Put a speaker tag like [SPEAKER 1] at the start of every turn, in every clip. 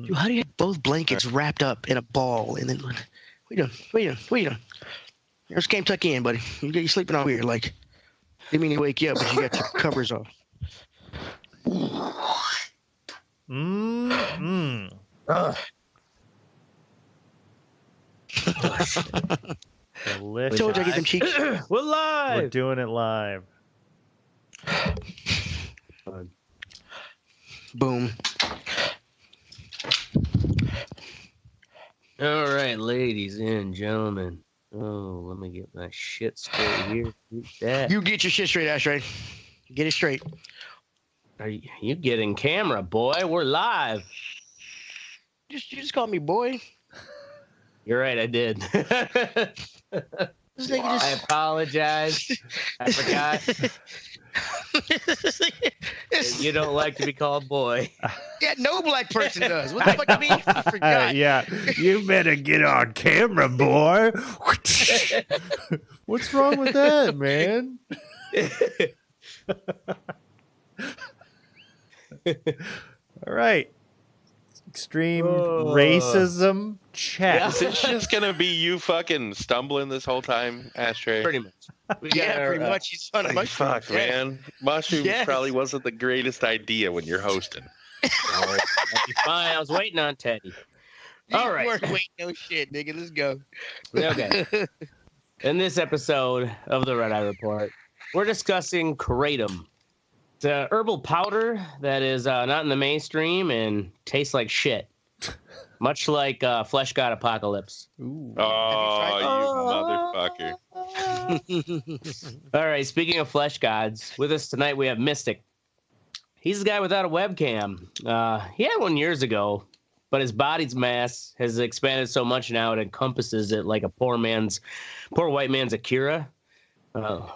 [SPEAKER 1] Dude, how do you have both blankets wrapped up in a ball and then what you doing? What you doing? Just came tuck in, buddy. You're sleeping all weird. Like, didn't mean to wake you up, but you got your covers off.
[SPEAKER 2] Delicious.
[SPEAKER 1] I told you I get them cheeks.
[SPEAKER 3] We're live.
[SPEAKER 2] We're doing it live.
[SPEAKER 1] Boom.
[SPEAKER 3] All right, ladies and gentlemen. Oh, let me get my shit straight here. That.
[SPEAKER 1] You get your shit straight, Ashtray. Get it straight.
[SPEAKER 3] Are you getting camera, boy? We're live.
[SPEAKER 1] You just call me boy.
[SPEAKER 3] You're right, I did.
[SPEAKER 1] This nigga
[SPEAKER 3] I apologize. I forgot. You don't like to be called boy.
[SPEAKER 1] Yeah, no black person does. What the fuck you mean? I forgot.
[SPEAKER 2] Yeah, you better get on camera, boy. What's wrong with that, man? All right. Extreme racism check.
[SPEAKER 4] Is it just gonna be you fucking stumbling this whole time, Ashtray?
[SPEAKER 3] Pretty much.
[SPEAKER 1] Pretty much. He's on a mushroom.
[SPEAKER 4] Fuck, man. Mushrooms probably wasn't the greatest idea when you're hosting.
[SPEAKER 3] That'd be fine. I was waiting on Teddy. All right.
[SPEAKER 1] Wait, no shit, nigga. Let's go.
[SPEAKER 3] Okay. In this episode of the Red Eye Report, we're discussing kratom. It's a herbal powder that is not in the mainstream and tastes like shit. Much like Flesh God Apocalypse.
[SPEAKER 2] Ooh.
[SPEAKER 4] Oh, you motherfucker.
[SPEAKER 3] All right, speaking of Flesh Gods, with us tonight we have Mystic. He's the guy without a webcam. He had one years ago, but his body's mass has expanded so much now it encompasses it like a poor white man's Akira.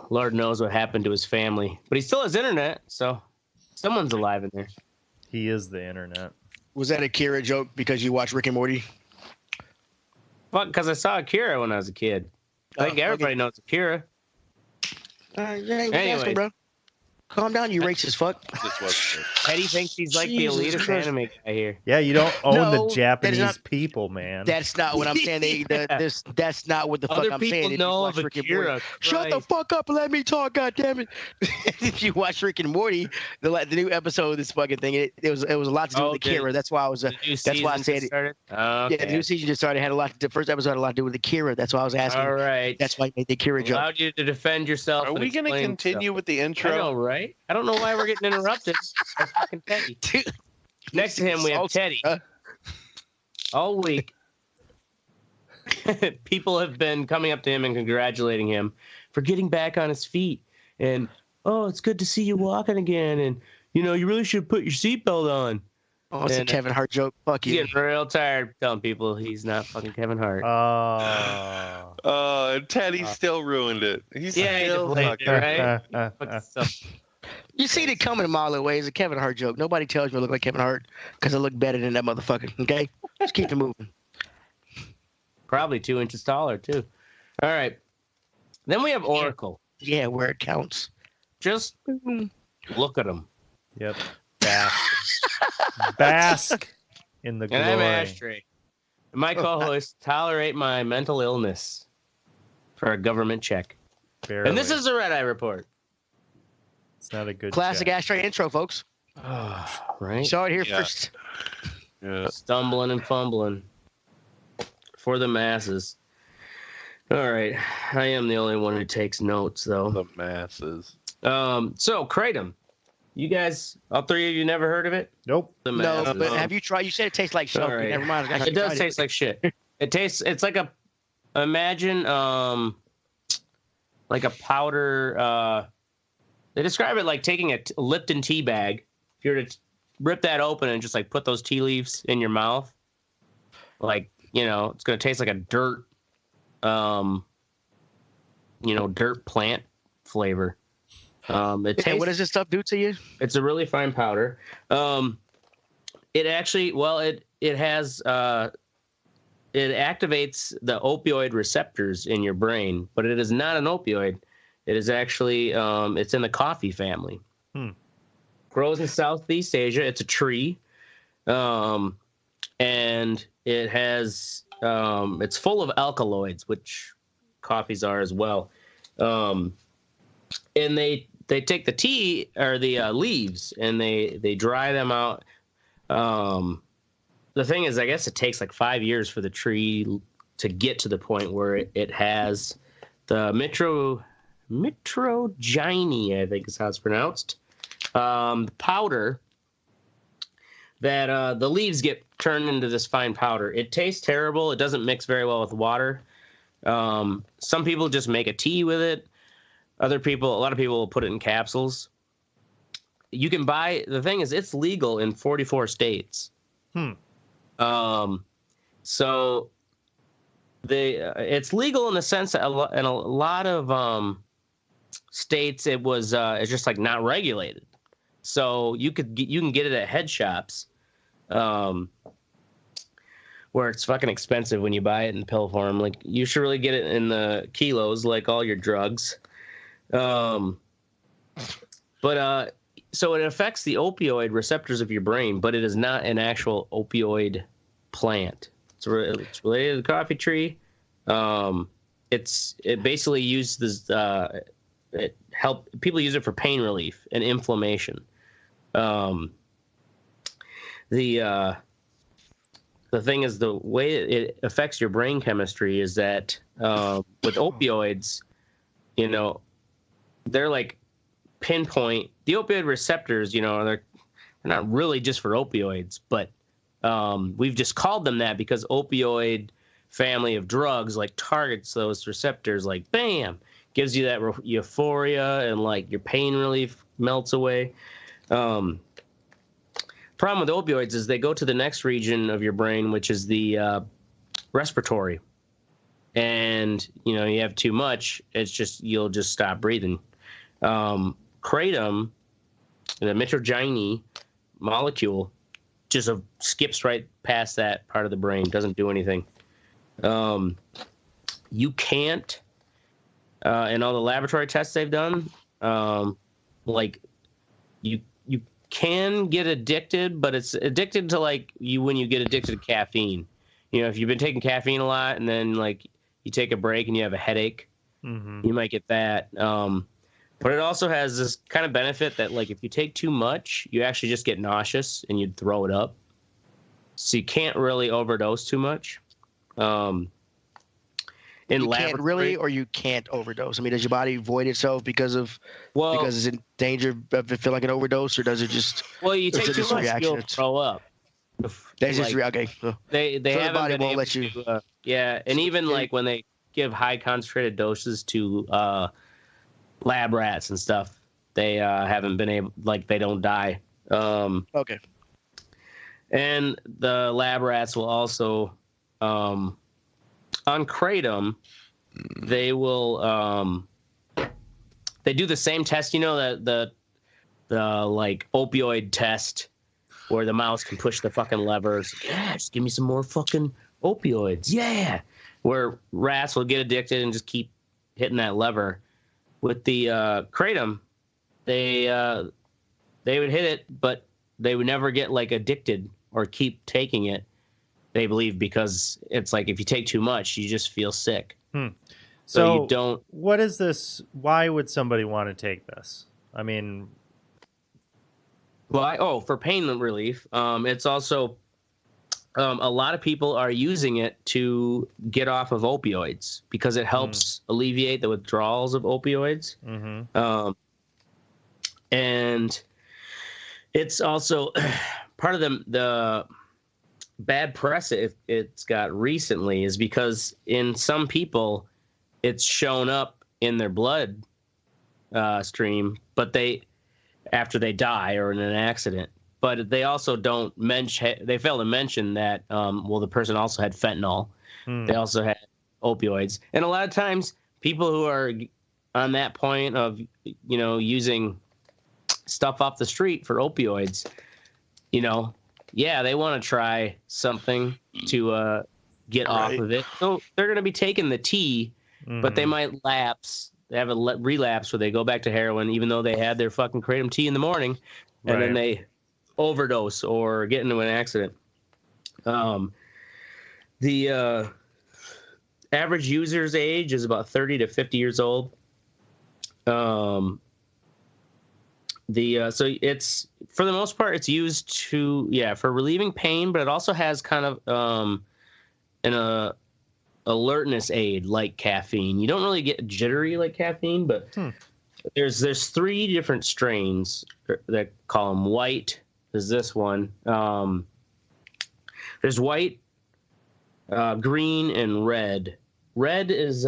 [SPEAKER 3] Lord knows what happened to his family. But he still has internet, so someone's alive in there.
[SPEAKER 2] He is the internet.
[SPEAKER 1] Was that a Kira joke because you watch Rick and Morty?
[SPEAKER 3] Well, because I saw Akira when I was a kid. I think everybody knows Akira.
[SPEAKER 1] Anyway, bro. Calm down, you racist fuck.
[SPEAKER 4] This was
[SPEAKER 3] Teddy thinks he's like
[SPEAKER 1] Jesus
[SPEAKER 3] the elitist
[SPEAKER 1] Christ.
[SPEAKER 3] anime guy here.
[SPEAKER 2] Yeah, you don't own
[SPEAKER 1] No,
[SPEAKER 2] the
[SPEAKER 1] that is
[SPEAKER 2] Japanese
[SPEAKER 1] not-
[SPEAKER 2] people, man.
[SPEAKER 1] That's not what I'm saying. That's not what the fuck
[SPEAKER 3] Other
[SPEAKER 1] I'm
[SPEAKER 3] people
[SPEAKER 1] saying. If you
[SPEAKER 3] know
[SPEAKER 1] watch
[SPEAKER 3] of
[SPEAKER 1] Rick and
[SPEAKER 3] Akira.
[SPEAKER 1] Morty- Shut the
[SPEAKER 3] Christ.
[SPEAKER 1] fuck up and let me talk, goddammit. If you watch Rick and Morty, the new episode of this fucking thing, it was a lot to do with Akira. That's why I was.
[SPEAKER 3] The new
[SPEAKER 1] That's why I
[SPEAKER 3] season
[SPEAKER 1] said
[SPEAKER 3] just
[SPEAKER 1] it.
[SPEAKER 3] started? Okay.
[SPEAKER 1] Yeah, the new season just started. Had a lot. The first episode had a lot to do with Akira. That's why I was asking.
[SPEAKER 3] All right.
[SPEAKER 1] That's why I made the Akira joke.
[SPEAKER 3] Allowed you to defend yourself.
[SPEAKER 4] Are
[SPEAKER 3] and
[SPEAKER 4] we going to
[SPEAKER 3] explain
[SPEAKER 4] continue
[SPEAKER 3] stuff.
[SPEAKER 4] with the
[SPEAKER 3] I
[SPEAKER 4] intro?
[SPEAKER 3] know, right? I don't know why we're getting interrupted. by fucking Teddy.
[SPEAKER 1] Dude,
[SPEAKER 3] Next to him, we have
[SPEAKER 1] salty,
[SPEAKER 3] Teddy.
[SPEAKER 1] huh?
[SPEAKER 3] All week, people have been coming up to him and congratulating him for getting back on his feet. And, oh, it's good to see you walking again. And, you really should put your seatbelt on.
[SPEAKER 1] Oh, it's a
[SPEAKER 3] And,
[SPEAKER 1] Kevin Hart joke. Fuck
[SPEAKER 3] He's
[SPEAKER 1] you.
[SPEAKER 3] getting real tired of telling people he's not fucking Kevin Hart.
[SPEAKER 2] Oh.
[SPEAKER 4] Teddy still ruined it. He's
[SPEAKER 3] Yeah, he
[SPEAKER 4] still
[SPEAKER 3] deflated it,
[SPEAKER 4] fucking...
[SPEAKER 3] right? Fucking stuff.
[SPEAKER 1] You seen it coming a mile away. It's a Kevin Hart joke. Nobody tells me I look like Kevin Hart because I look better than that motherfucker. Okay, just keep it moving.
[SPEAKER 3] Probably 2 inches taller, too. All right. Then we have Oracle.
[SPEAKER 1] Yeah, where it counts.
[SPEAKER 3] Just look at him.
[SPEAKER 2] Yep. Bask in the glory.
[SPEAKER 3] And I'm Ashtray. And my co-host tolerate my mental illness for a government check.
[SPEAKER 2] Barely.
[SPEAKER 3] And this is the Red Eye Report.
[SPEAKER 2] It's not a good
[SPEAKER 1] Classic
[SPEAKER 2] check.
[SPEAKER 1] Ashtray intro, folks.
[SPEAKER 3] Right?
[SPEAKER 1] You saw it here
[SPEAKER 4] Yeah.
[SPEAKER 1] first.
[SPEAKER 4] Yeah.
[SPEAKER 3] Stumbling and fumbling for the masses. All right. I am the only one who takes notes, though.
[SPEAKER 4] The masses.
[SPEAKER 3] So, Kratom. You guys, all three of you never heard of it?
[SPEAKER 2] Nope.
[SPEAKER 3] The
[SPEAKER 1] No,
[SPEAKER 3] masses.
[SPEAKER 1] but have you tried? You said it tastes like soap.
[SPEAKER 3] All right.
[SPEAKER 1] Never mind. I
[SPEAKER 3] It does
[SPEAKER 1] tried
[SPEAKER 3] taste like shit. It's like imagine like a powder. They describe it like taking a Lipton tea bag. If you were to rip that open and just like put those tea leaves in your mouth, like, it's going to taste like a dirt, dirt plant flavor. It tastes,
[SPEAKER 1] what does this stuff do to you?
[SPEAKER 3] It's a really fine powder. It actually, it has, it activates the opioid receptors in your brain, but it is not an opioid. It is actually, it's in the coffee family. Grows in Southeast Asia. It's a tree. And and it has it's full of alkaloids, which coffees are as well. And they take the tea or the leaves and they dry them out. The thing is, I guess it takes like 5 years for the tree to get to the point where it has the mitrogyny, I think is how it's pronounced. Powder that the leaves get turned into this fine powder. It tastes terrible. It doesn't mix very well with water. Some people just make a tea with it. A lot of people will put it in capsules. You can buy, the thing is, it's legal in 44 states. So it's legal in the sense that in a lot of states it's just like not regulated. So you can get it at head shops, where it's fucking expensive when you buy it in pill form. Like, you should really get it in the kilos, like all your drugs. So it affects the opioid receptors of your brain, but it is not an actual opioid plant. It's related to the coffee tree. It basically uses people use it for pain relief and inflammation. The thing is, the way it affects your brain chemistry is that with opioids, they're like pinpoint. The opioid receptors, they're not really just for opioids, but we've just called them that because opioid family of drugs like targets those receptors, like bam, gives you that euphoria and like your pain relief melts away. Problem with opioids is they go to the next region of your brain, which is the respiratory, and you have too much, you'll just stop breathing. Kratom, the mitrogyny molecule, just skips right past that part of the brain, doesn't do anything. You can't, in all the laboratory tests they've done, you can get addicted, but it's addicted to when you get addicted to caffeine. If you've been taking caffeine a lot and then you take a break and you have a headache, you might get that. But it also has this kind of benefit that if you take too much, you actually just get nauseous and you'd throw it up. So you can't really overdose too much. You can't really, or you can't overdose. I mean, does your body void itself because it's in danger of it feel like an overdose, or does it just? Well, you take too much, you'll throw up. That's just okay. They haven't body won't let you. And even when they give high concentrated doses to lab rats and stuff, they haven't been able. They don't die. Okay. And the lab rats will also. On kratom, they will they do the same test, the opioid test where the mouse can push the fucking levers. Yeah, just give me some more fucking opioids. Yeah. Where rats will get addicted and just keep hitting that lever. With the kratom, they would hit it, but they would never get addicted or keep taking it. They believe because it's if you take too much, you just feel sick.
[SPEAKER 5] So
[SPEAKER 3] you don't.
[SPEAKER 5] What is this? Why would somebody want to take this? I mean,
[SPEAKER 3] for pain relief. It's also a lot of people are using it to get off of opioids because it helps alleviate the withdrawals of opioids. And it's also part of the bad press it's got recently is because in some people it's shown up in their blood stream, but after they die or in an accident. But they also don't mention. They fail to mention that the person also had fentanyl. They also had opioids, and a lot of times people who are on that point of using stuff off the street for opioids, they want to try something to get off of it. So they're going to be taking the tea, but they might lapse. They have a relapse where they go back to heroin, even though they had their fucking kratom tea in the morning, and then they overdose or get into an accident. The average user's age is about 30 to 50 years old. So it's, for the most part, it's used for relieving pain, but it also has kind of an alertness aid like caffeine. You don't really get jittery like caffeine, but there's 3 different strains that call them white. There's this one. There's white, green, and red. Red is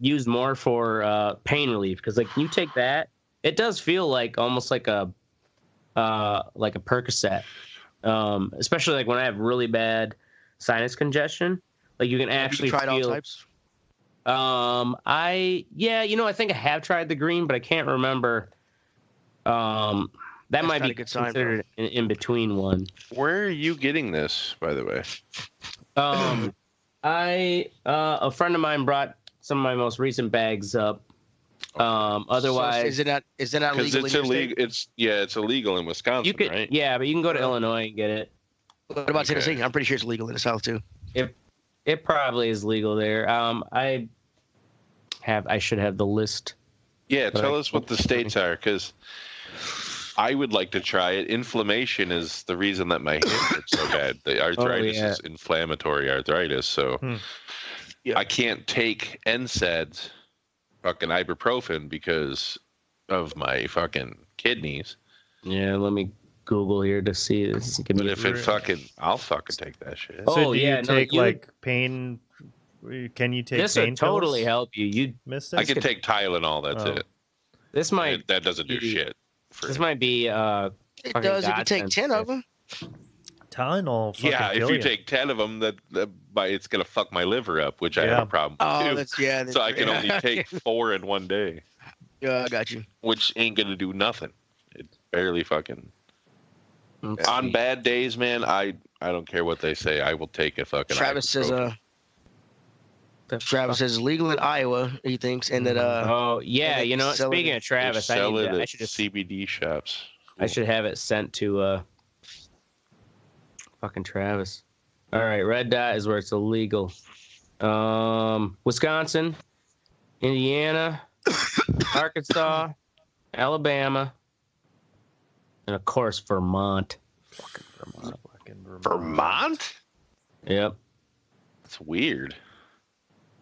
[SPEAKER 3] used more for pain relief, because like you take that, it does feel like almost like a Percocet, especially like when I have really bad sinus congestion. Like you can actually
[SPEAKER 1] tried
[SPEAKER 3] feel.
[SPEAKER 1] all types?
[SPEAKER 3] I think I have tried the green, but I can't remember. That
[SPEAKER 1] That's
[SPEAKER 3] might
[SPEAKER 1] not
[SPEAKER 3] be
[SPEAKER 1] a good sign,
[SPEAKER 3] considered an in between one.
[SPEAKER 6] Where are you getting this, by the way?
[SPEAKER 3] A friend of mine brought some of my most recent bags up. Otherwise,
[SPEAKER 1] So is it not
[SPEAKER 6] Because
[SPEAKER 1] legal?
[SPEAKER 6] it's
[SPEAKER 1] in your
[SPEAKER 6] illegal.
[SPEAKER 1] state?
[SPEAKER 6] It's illegal in Wisconsin,
[SPEAKER 3] you could,
[SPEAKER 6] right?
[SPEAKER 3] yeah, but you can go to Illinois and get it.
[SPEAKER 1] What about
[SPEAKER 6] Okay.
[SPEAKER 1] Tennessee? I'm pretty sure it's legal in the South too.
[SPEAKER 3] It probably is legal there. I should have the list.
[SPEAKER 6] Yeah,
[SPEAKER 3] But
[SPEAKER 6] tell
[SPEAKER 3] I-
[SPEAKER 6] us what the states are, because I would like to try it. Inflammation is the reason that my hip hurts so bad. The arthritis is inflammatory arthritis, so
[SPEAKER 1] Yeah.
[SPEAKER 6] I can't take NSAIDs, fucking ibuprofen, because of my fucking kidneys.
[SPEAKER 3] Yeah, let me Google here to see this. Give
[SPEAKER 6] But
[SPEAKER 3] me
[SPEAKER 6] if it I'll fucking take that shit.
[SPEAKER 3] Oh,
[SPEAKER 5] So do
[SPEAKER 3] yeah,
[SPEAKER 5] you
[SPEAKER 3] no,
[SPEAKER 5] take
[SPEAKER 3] you-
[SPEAKER 5] like pain? Can you take
[SPEAKER 3] this
[SPEAKER 5] pain
[SPEAKER 3] would totally
[SPEAKER 5] pills,
[SPEAKER 3] help you.
[SPEAKER 5] Mister?
[SPEAKER 6] I can take Tylenol. That's
[SPEAKER 5] Oh.
[SPEAKER 6] it.
[SPEAKER 3] This might
[SPEAKER 6] That doesn't do
[SPEAKER 3] be-
[SPEAKER 6] shit.
[SPEAKER 3] this might be
[SPEAKER 1] It
[SPEAKER 3] Fucking
[SPEAKER 1] does if you take
[SPEAKER 3] godsend
[SPEAKER 1] 10 of them.
[SPEAKER 5] Tylenol. Fucking
[SPEAKER 6] Yeah, if
[SPEAKER 5] kill
[SPEAKER 6] you take 10 of them, it's gonna fuck my liver up, which I have
[SPEAKER 5] Yeah.
[SPEAKER 6] a problem
[SPEAKER 1] Oh,
[SPEAKER 6] with
[SPEAKER 1] that's
[SPEAKER 6] too. So I can only take 4 in one day,
[SPEAKER 1] Yeah, I got you.
[SPEAKER 6] which ain't gonna do nothing. It barely fucking.
[SPEAKER 3] let's
[SPEAKER 6] On
[SPEAKER 3] see.
[SPEAKER 6] bad days, man, I don't care what they say. I will take a fucking.
[SPEAKER 1] Travis says
[SPEAKER 6] ibuprofen.
[SPEAKER 1] Travis says legal in Iowa. He thinks, and that
[SPEAKER 3] Oh yeah,
[SPEAKER 1] they
[SPEAKER 3] you know.
[SPEAKER 1] sell it
[SPEAKER 3] Speaking
[SPEAKER 1] at-
[SPEAKER 3] of Travis,
[SPEAKER 6] They sell it
[SPEAKER 3] I
[SPEAKER 6] at
[SPEAKER 3] should just
[SPEAKER 6] CBD shops.
[SPEAKER 3] I should have it sent to fucking Travis. All right, red dot is where it's illegal. Wisconsin, Indiana, Arkansas, Alabama, and of course Vermont.
[SPEAKER 6] Vermont?
[SPEAKER 3] Yep.
[SPEAKER 6] That's weird.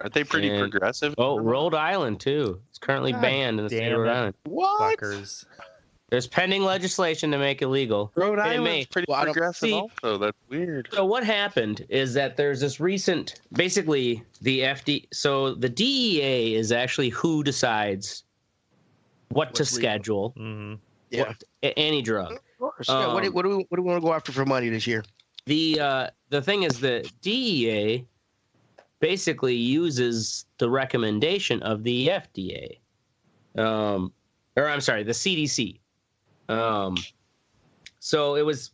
[SPEAKER 6] Aren't they pretty
[SPEAKER 3] And-
[SPEAKER 6] progressive?
[SPEAKER 3] Oh, Rhode Island too. It's currently
[SPEAKER 5] God
[SPEAKER 3] banned in the state of
[SPEAKER 5] damn
[SPEAKER 3] Rhode
[SPEAKER 5] it.
[SPEAKER 3] Island.
[SPEAKER 6] What?
[SPEAKER 5] Fuckers.
[SPEAKER 3] There's pending legislation to make it legal.
[SPEAKER 6] Rhode
[SPEAKER 3] And it
[SPEAKER 6] Island's
[SPEAKER 3] may-
[SPEAKER 6] pretty
[SPEAKER 1] Well, I don't
[SPEAKER 6] progressive
[SPEAKER 3] see-
[SPEAKER 6] also. That's weird.
[SPEAKER 3] So what happened is that there's this recent, basically so the DEA is actually who decides what to
[SPEAKER 1] What's legal.
[SPEAKER 3] schedule
[SPEAKER 5] Hmm.
[SPEAKER 1] yeah.
[SPEAKER 3] any drug.
[SPEAKER 1] Of course. Yeah, what do we want to go after for money this year?
[SPEAKER 3] The thing is the DEA basically uses the recommendation of the FDA, or I'm sorry, the CDC. So it was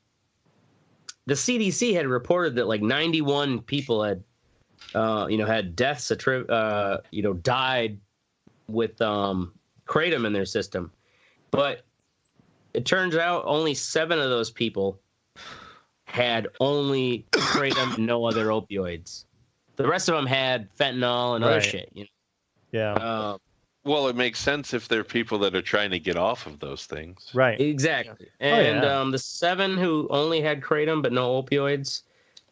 [SPEAKER 3] the CDC had reported that like 91 people had, had deaths, died with kratom in their system, but it turns out only 7 of those people had only kratom, no other opioids. The rest of them had fentanyl and other
[SPEAKER 5] Right.
[SPEAKER 3] shit. You
[SPEAKER 5] Yeah.
[SPEAKER 3] know?
[SPEAKER 6] Well, it makes sense if they're people that are trying to get off of those things.
[SPEAKER 5] Right.
[SPEAKER 3] Exactly.
[SPEAKER 5] Oh,
[SPEAKER 3] And
[SPEAKER 5] yeah.
[SPEAKER 3] the 7 who only had kratom but no opioids,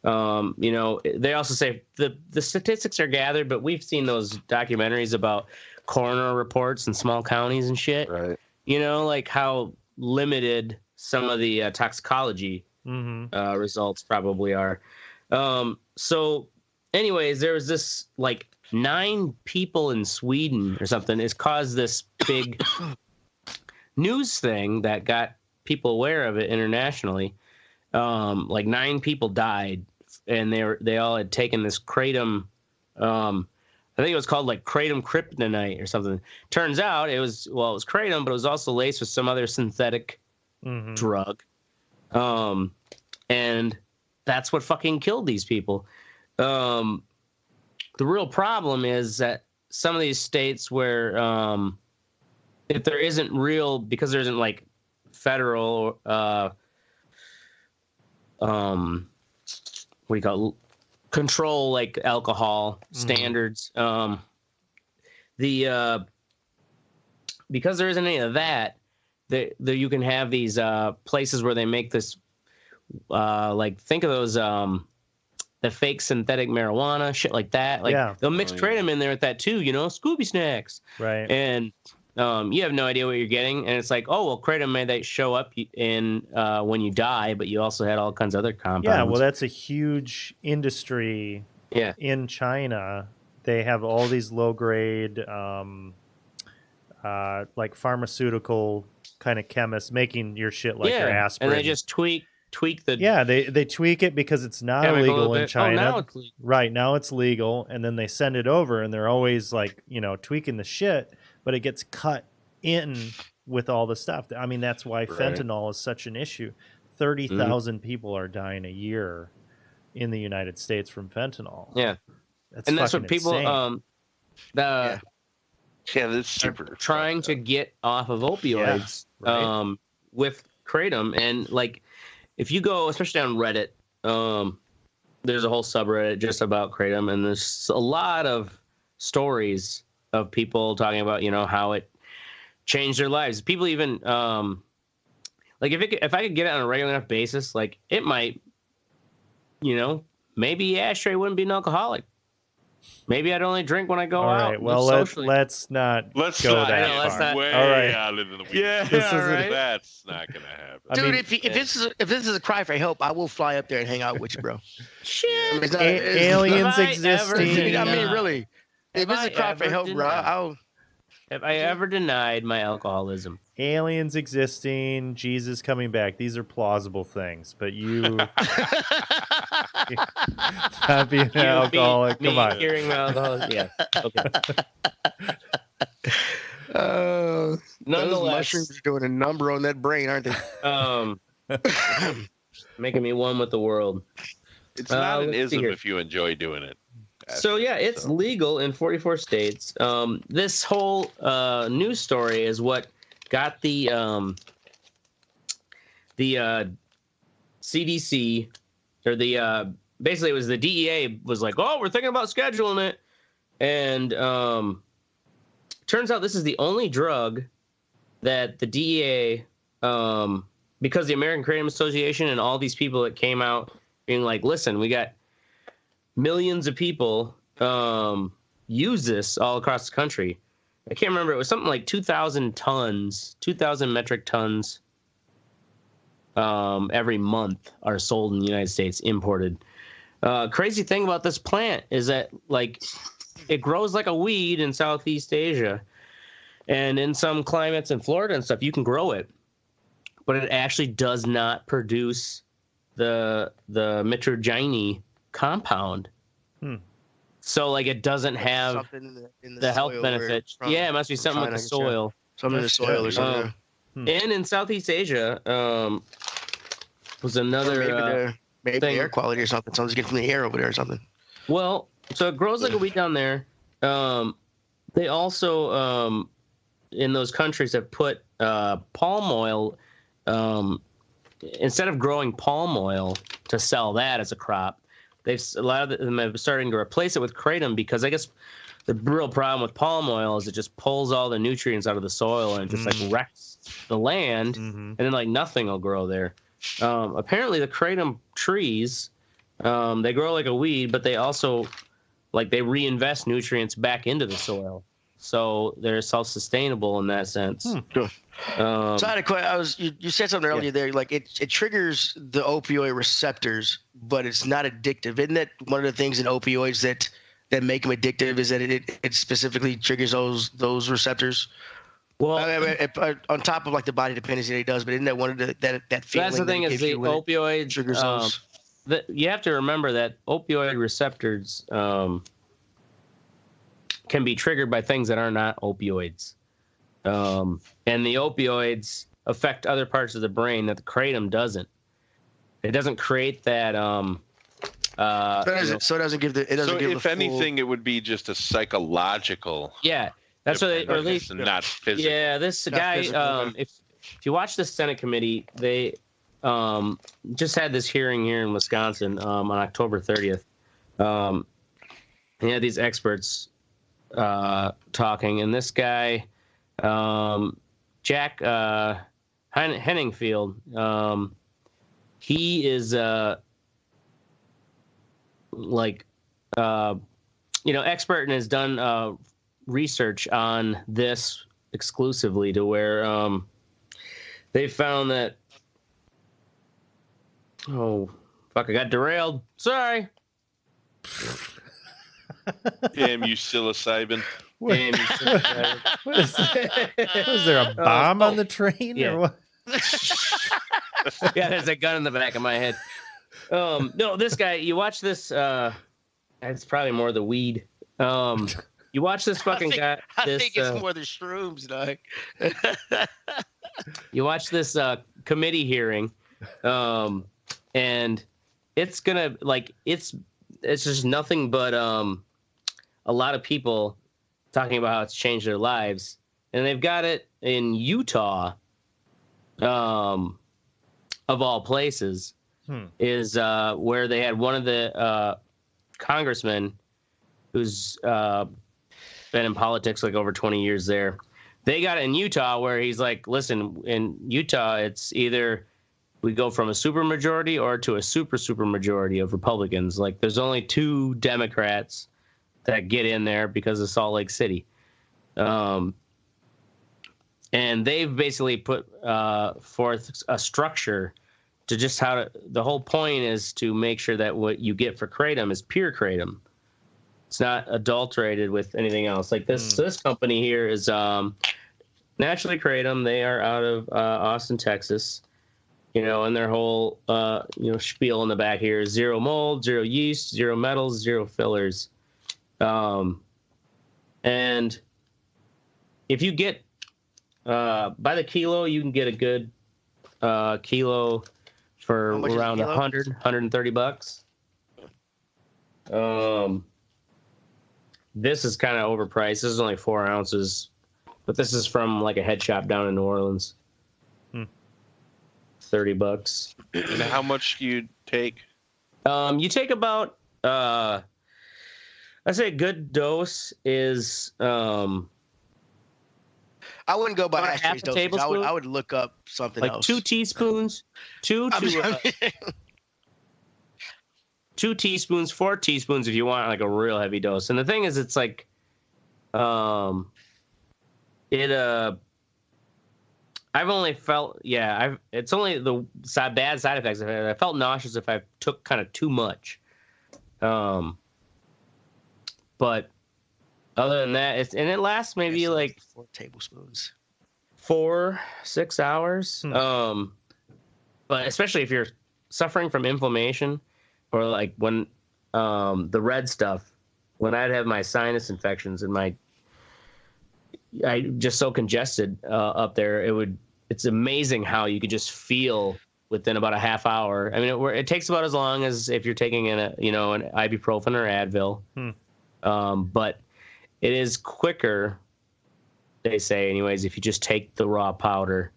[SPEAKER 3] they also say the statistics are gathered, but we've seen those documentaries about coroner reports in small counties and shit.
[SPEAKER 6] Right.
[SPEAKER 3] Like how limited some of the toxicology
[SPEAKER 5] Hmm.
[SPEAKER 3] results probably are. So anyways, there was this like 9 people in Sweden or something. It's caused this big news thing that got people aware of it internationally. Like 9 people died, and they all had taken this kratom. I think it was called like kratom kryptonite or something. Turns out it was kratom, but it was also laced with some other synthetic
[SPEAKER 5] Hmm.
[SPEAKER 3] drug. And that's what fucking killed these people. The real problem is that some of these states where if there isn't because there isn't like federal what do you call it? Control like alcohol standards. Because there isn't any of that, you can have these places where they make this like think of those the fake synthetic marijuana shit like that. Like they'll mix kratom in there with that too, Scooby snacks.
[SPEAKER 5] Right.
[SPEAKER 3] And you have no idea what you're getting, and it's like, oh well, kratom may show up in when you die, but you also had all kinds of other compounds.
[SPEAKER 5] Yeah, well, that's a huge industry.
[SPEAKER 3] Yeah.
[SPEAKER 5] In China, they have all these low grade, like pharmaceutical kind of chemists making your shit like your aspirin.
[SPEAKER 3] And they just tweak the.
[SPEAKER 5] Yeah, they tweak it because it's not illegal in China.
[SPEAKER 3] Now it's legal.
[SPEAKER 5] Right, now it's legal, and then they send it over, and they're always like, tweaking the shit, but it gets cut in with all the stuff. I mean, that's why fentanyl is such an issue. 30,000 people are dying a year in the United States from fentanyl.
[SPEAKER 3] Yeah. That's what people
[SPEAKER 6] that's super
[SPEAKER 3] trying to get off of opioids with kratom. And like if you go especially on Reddit, there's a whole subreddit just about kratom, and there's a lot of stories of people talking about how it changed their lives. People even like if I could get it on a regular enough basis, like it might, maybe Ashtray wouldn't be an alcoholic. Maybe I'd only drink when I go out.
[SPEAKER 5] All right. Well, let's not go that far.
[SPEAKER 6] Way
[SPEAKER 5] all right.
[SPEAKER 6] out into the weeds.
[SPEAKER 3] Yeah,
[SPEAKER 6] That's not gonna happen.
[SPEAKER 1] Dude, if this is a cry for help, I will fly up there and hang out with you, bro.
[SPEAKER 3] Shit.
[SPEAKER 5] Aliens existing.
[SPEAKER 1] I mean, really. If it's a cry for help, bro,
[SPEAKER 3] have I ever denied my alcoholism?
[SPEAKER 5] Aliens existing, Jesus coming back. These are plausible things, but you not being an alcoholic. Come on.
[SPEAKER 3] Hearing my alcoholism. Yeah. Okay. Nonetheless,
[SPEAKER 1] those mushrooms are doing a number on that brain, aren't they?
[SPEAKER 3] Making me one with the world.
[SPEAKER 6] It's not an ism if you enjoy doing it.
[SPEAKER 3] So yeah, it's legal in 44 states. This whole news story is what got the CDC or the basically it was the DEA was like, oh, we're thinking about scheduling it, and turns out this is the only drug that the DEA, because the American Kratom Association and all these people that came out being like, listen, we got millions of people use this all across the country. I can't remember. It was something like 2,000 metric tons every month are sold in the United States, imported. Crazy thing about this plant is that like it grows like a weed in Southeast Asia, and in some climates in Florida and stuff, you can grow it, but it actually does not produce the mitragynine compound. So like it doesn't have in the health benefit. Yeah, it must be something with the soil.
[SPEAKER 1] Something in the soil or something.
[SPEAKER 3] And in Southeast Asia was another
[SPEAKER 1] maybe the air quality or something. Something's getting from the air over there or something.
[SPEAKER 3] Well, so it grows like a weed down there. They also in those countries have put palm oil. Instead of growing palm oil to sell that as a crop, a lot of them have starting to replace it with kratom, because I guess the real problem with palm oil is it just pulls all the nutrients out of the soil and just like wrecks the land, and then like nothing will grow there. Apparently the kratom trees, they grow like a weed, but they also they reinvest nutrients back into the soil, so they're self-sustainable in that sense.
[SPEAKER 1] So I had a question. You said something earlier there, like it triggers the opioid receptors, but it's not addictive. Isn't that one of the things in opioids that make them addictive, is that it specifically triggers those recepers? Well, on top of like the body dependency that it does, but isn't that one of that feeling?
[SPEAKER 3] That's the thing, is the opioid
[SPEAKER 1] triggers those.
[SPEAKER 3] You have to remember that opioid receptors can be triggered by things that are not opioids. And the opioids affect other parts of the brain that the kratom doesn't. It doesn't create that.
[SPEAKER 1] So it doesn't give the. It doesn't give
[SPEAKER 6] if
[SPEAKER 1] the
[SPEAKER 6] anything, it would be just a psychological.
[SPEAKER 3] Yeah, that's what. Or at least
[SPEAKER 6] not physical.
[SPEAKER 3] Yeah, this guy. If you watch the Senate committee, they just had this hearing here in Wisconsin on October 30th. He had these experts talking, and this guy, Jack Henningfield, he is expert and has done research on this exclusively to where they found that. Oh, fuck, I got derailed. Sorry.
[SPEAKER 6] Damn you, psilocybin.
[SPEAKER 3] Damn you, psilocybin.
[SPEAKER 5] Was there a bomb on the train or what?
[SPEAKER 3] Yeah, there's a gun in the back of my head. No, this guy, you watch this, it's probably more the weed. You watch this fucking guy.
[SPEAKER 1] I think it's more the shrooms, dog.
[SPEAKER 3] You watch this committee hearing, and it's gonna it's just nothing but a lot of people talking about how it's changed their lives, and they've got it in Utah, of all places, is where they had one of the congressmen who's been in politics like over 20 years there. They got it in Utah where he's like, listen, in Utah, it's either we go from a supermajority or to a super majority of Republicans. Like, there's only 2 Democrats that get in there because of Salt Lake City. And they've basically put forth a structure to just the whole point is to make sure that what you get for kratom is pure kratom. It's not adulterated with anything else. Like this company here is Naturally Kratom. They are out of Austin, Texas. And their whole spiel in the back here is 0 mold, 0 yeast, 0 metals, 0 fillers. And if you get by the kilo, you can get a good kilo for around $130. This is kind of overpriced. This is only 4 ounces, but this is from like a head shop down in New Orleans. $30.
[SPEAKER 6] And how much do you take?
[SPEAKER 3] You take about I say a good dose is
[SPEAKER 1] I wouldn't go by
[SPEAKER 3] half a tablespoon.
[SPEAKER 1] I would look up something
[SPEAKER 3] like
[SPEAKER 1] else.
[SPEAKER 3] 2 teaspoons, 2 teaspoons, 4 teaspoons if you want like a real heavy dose. And the thing is, it's like, I've only felt, it's only the bad side effects. I felt nauseous if I took kind of too much. But other than that, it lasts maybe like
[SPEAKER 1] 4 tablespoons,
[SPEAKER 3] 4-6 hours. But especially if you're suffering from inflammation, or like when the red stuff, when I'd have my sinus infections and I just so congested up there, it's amazing how you could just feel within about a half hour. I mean, it takes about as long as if you're taking an ibuprofen or Advil. But it is quicker, they say anyways, if you just take the raw powder.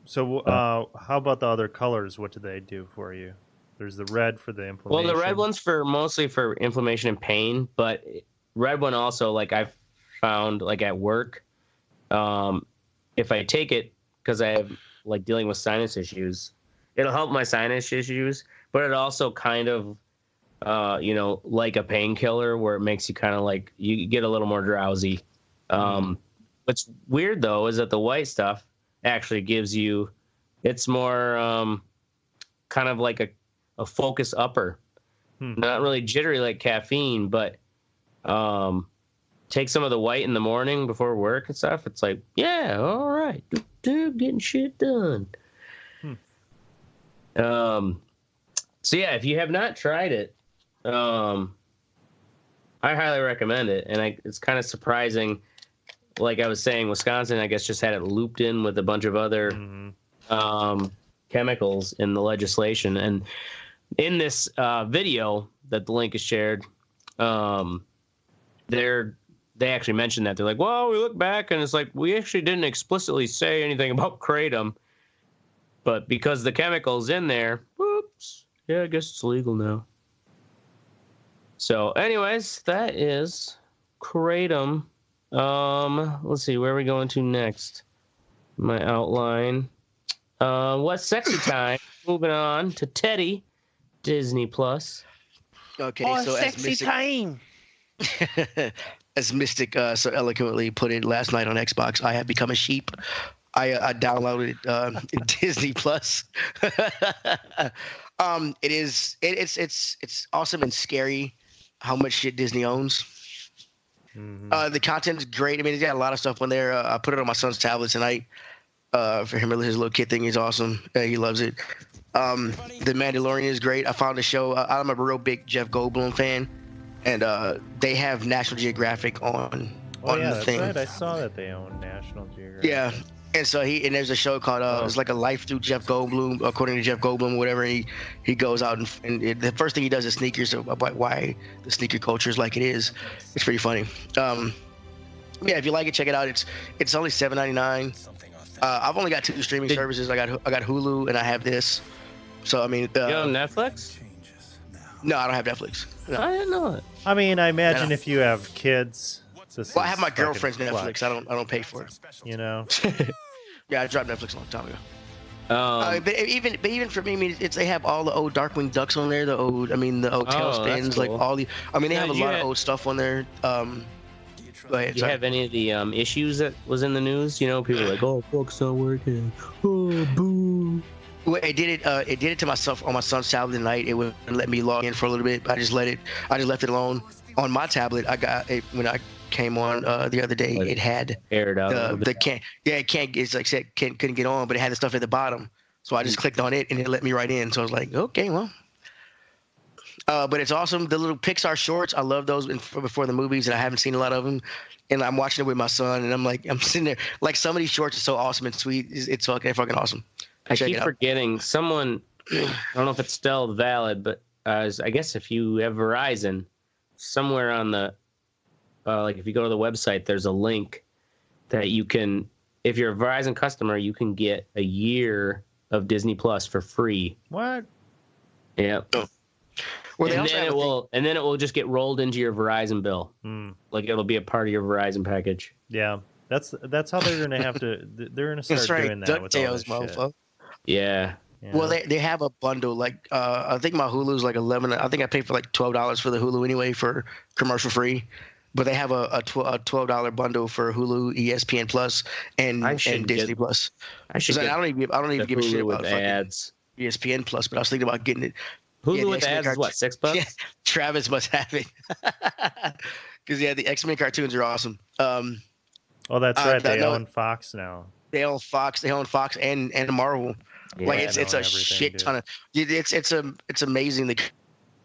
[SPEAKER 5] So how about the other colors? What do they do for you? There's the red for the inflammation.
[SPEAKER 3] Well, the red one's mostly for inflammation and pain, but red one also, like I've found, like at work, if I take it because I have like dealing with sinus issues, it'll help my sinus issues, but it also kind of, like a painkiller where it makes you kind of like you get a little more drowsy. What's weird though is that the white stuff actually gives you, it's more kind of like a focus upper, not really jittery like caffeine, but take some of the white in the morning before work and stuff. It's like, yeah, all right, getting shit done. So yeah, if you have not tried it, I highly recommend it. And it's kind of surprising. Like I was saying, Wisconsin, I guess, just had it looped in with a bunch of other chemicals in the legislation. And in this video that the link is shared, they actually mentioned that. They're like, well, we look back and it's like, we actually didn't explicitly say anything about kratom. But because the chemical's in there, whoops. Yeah, I guess it's legal now. So, anyways, that is Kratom. Let's see, where are we going to next? My outline. What's sexy time? Moving on to Teddy, Disney Plus.
[SPEAKER 1] Okay,
[SPEAKER 4] Oh,
[SPEAKER 1] so
[SPEAKER 4] sexy time.
[SPEAKER 1] As Mystic so eloquently put it last night on Xbox, I have become a sheep. I downloaded Disney Plus. It's awesome and scary how much shit Disney owns.
[SPEAKER 5] Mm-hmm.
[SPEAKER 1] The content is great. I mean, it's got a lot of stuff on there. I put it on my son's tablet tonight. For him, his little kid thing is awesome. He loves it. The Mandalorian is great. I found a show. I'm a real big Jeff Goldblum fan, and they have National Geographic on the thing.
[SPEAKER 5] Right. I saw that they own National Geographic.
[SPEAKER 1] Yeah, and so there's a show called it's like a life through Jeff Goldblum, according to Jeff Goldblum, whatever. He goes out and the first thing he does is sneakers, about why the sneaker culture is like it is. It's pretty funny. Yeah, if you like it, check it out. It's only $7.99. I've only got 2 streaming services. I got Hulu and I have this. So I mean,
[SPEAKER 3] you have Netflix?
[SPEAKER 1] No, I don't have Netflix. No.
[SPEAKER 3] I didn't know it.
[SPEAKER 5] I mean, I imagine if you have kids,
[SPEAKER 1] I have my girlfriend's Netflix. I don't pay for it.
[SPEAKER 5] You know.
[SPEAKER 1] Yeah, I dropped Netflix a long time ago. But even for me, I mean, they have all the old Darkwing Ducks on there. The old Tailspins,
[SPEAKER 3] cool.
[SPEAKER 1] like all the. I mean, they have a lot of old stuff on there. Go ahead,
[SPEAKER 3] do you have any of the issues that was in the news? You know, people were like, "Oh, fuck's not working." Oh, boo.
[SPEAKER 1] Well, it did it to myself on my son's tablet tonight. It wouldn't let me log in for a little bit. I just left it alone. On my tablet, I got it when I came on the other day. It had
[SPEAKER 3] aired out.
[SPEAKER 1] It's like I said, couldn't get on, but it had the stuff at the bottom. So I just clicked on it and it let me right in. So I was like, okay, well. But it's awesome. The little Pixar shorts, I love those before the movies, and I haven't seen a lot of them. And I'm watching it with my son, and I'm sitting there like some of these shorts are so awesome and sweet. It's fucking awesome.
[SPEAKER 3] I keep forgetting someone. I don't know if it's still valid, but I guess if you have Verizon, somewhere on the like if you go to the website, there's a link that you can. If you're a Verizon customer, you can get a year of Disney Plus for free.
[SPEAKER 5] What?
[SPEAKER 3] Yeah.
[SPEAKER 1] Oh. Well,
[SPEAKER 3] and then it will just get rolled into your Verizon bill. Like it'll be a part of your Verizon package.
[SPEAKER 5] Yeah, that's how they're gonna have to. They're gonna start doing that with all this shit.
[SPEAKER 3] Yeah.
[SPEAKER 1] Well, they have a bundle. Like I think my Hulu's like $11. I think I paid for like $12 for the Hulu anyway for commercial free. But they have a $12 bundle for Hulu, ESPN Plus, and Disney Plus. I don't even give a shit about
[SPEAKER 3] ads.
[SPEAKER 1] ESPN Plus, but I was thinking about getting it.
[SPEAKER 3] Hulu with ads is what, $6?
[SPEAKER 1] Yeah, Travis must have it. Because the X-Men cartoons are awesome.
[SPEAKER 5] Oh, that's right. They own Fox now.
[SPEAKER 1] They own Fox and Marvel.
[SPEAKER 3] Yeah,
[SPEAKER 1] like it's a shit ton of. It's amazing the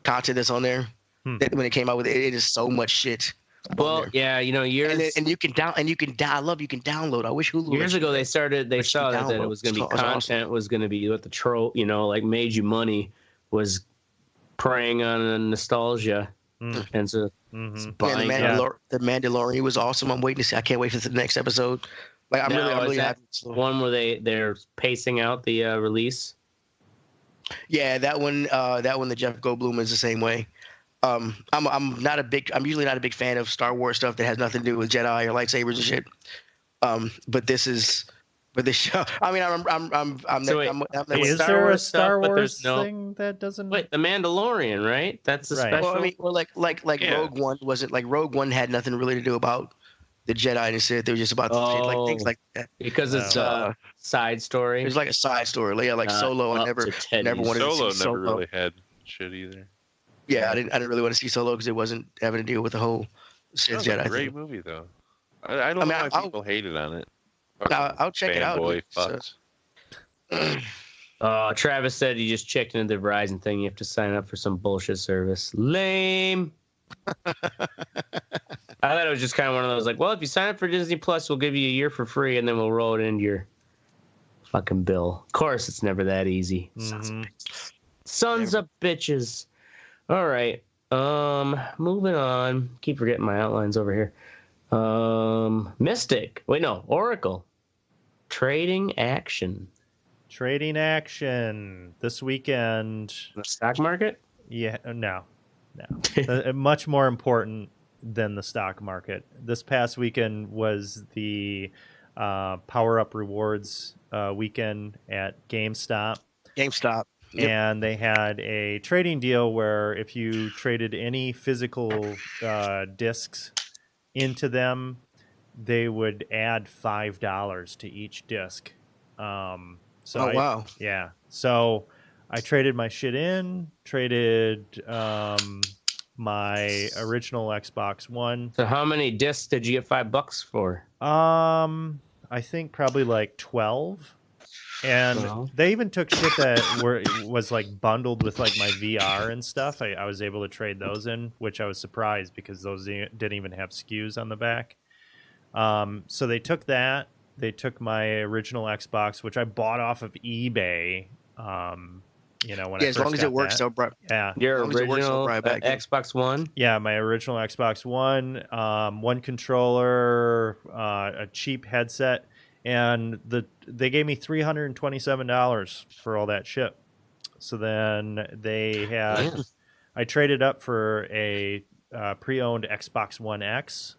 [SPEAKER 1] content that's on there. That when it came out with it is so much shit.
[SPEAKER 3] Well, yeah, you know,
[SPEAKER 1] and you can download. I wish Hulu.
[SPEAKER 3] Years ago, they saw that it was going to be content was going to be what the trope, you know, like made you money was preying on a nostalgia, and so buying.
[SPEAKER 1] The Mandalorian was awesome. I'm waiting to see. I can't wait for the next episode. Like I'm really happy.
[SPEAKER 3] One where they're pacing out the release.
[SPEAKER 1] Yeah, that one. The Jeff Goldblum is the same way. I'm usually not a big fan of Star Wars stuff that has nothing to do with Jedi or lightsabers and shit. But this show. I mean,
[SPEAKER 5] is there a Star Wars thing that doesn't?
[SPEAKER 3] Wait, the Mandalorian, right? That's the special.
[SPEAKER 1] Well, I mean, Rogue One wasn't like Rogue One had nothing really to do about the Jedi and Sith. It was just about like things like that.
[SPEAKER 3] Because it's a side story.
[SPEAKER 1] It was like a side story. Yeah, like Solo. I never wanted to see Solo.
[SPEAKER 6] Never really had shit either.
[SPEAKER 1] Yeah, I didn't really want to see Solo because it wasn't having to deal with the whole Sith Jedi.
[SPEAKER 6] It's a great movie though. I don't know why people hated on it.
[SPEAKER 1] I'll check it out.
[SPEAKER 3] Travis said he just checked into the Verizon thing. You have to sign up for some bullshit service. Lame. I thought it was just kind of one of those like, well, if you sign up for Disney Plus, we'll give you a year for free, and then we'll roll it into your fucking bill. Of course, it's never that easy. Sons of bitches. All right. Moving on. Keep forgetting my outlines over here. Mystic. Wait, no. Oracle. Trading action.
[SPEAKER 5] Trading action this weekend.
[SPEAKER 3] The stock market?
[SPEAKER 5] Yeah, no. Much more important than the stock market. This past weekend was the Power Up Rewards weekend at GameStop.
[SPEAKER 1] Yep.
[SPEAKER 5] And they had a trading deal where if you traded any physical discs into them, they would add $5 to each disc.
[SPEAKER 1] Wow.
[SPEAKER 5] Yeah. So I traded my shit in, traded my original Xbox One.
[SPEAKER 3] So how many discs did you get $5 for?
[SPEAKER 5] I think probably like 12. And they even took shit that was like bundled with like my VR and stuff. I was able to trade those in, which I was surprised because those didn't even have SKUs on the back. So they took that. They took my original Xbox, which I bought off of eBay. When I first
[SPEAKER 1] as long as it works, they'll bring.
[SPEAKER 5] Yeah,
[SPEAKER 3] your original Xbox One.
[SPEAKER 5] Yeah, my original Xbox One, one controller, a cheap headset. And they gave me $327 for all that shit. So then I traded up for a pre-owned Xbox One X,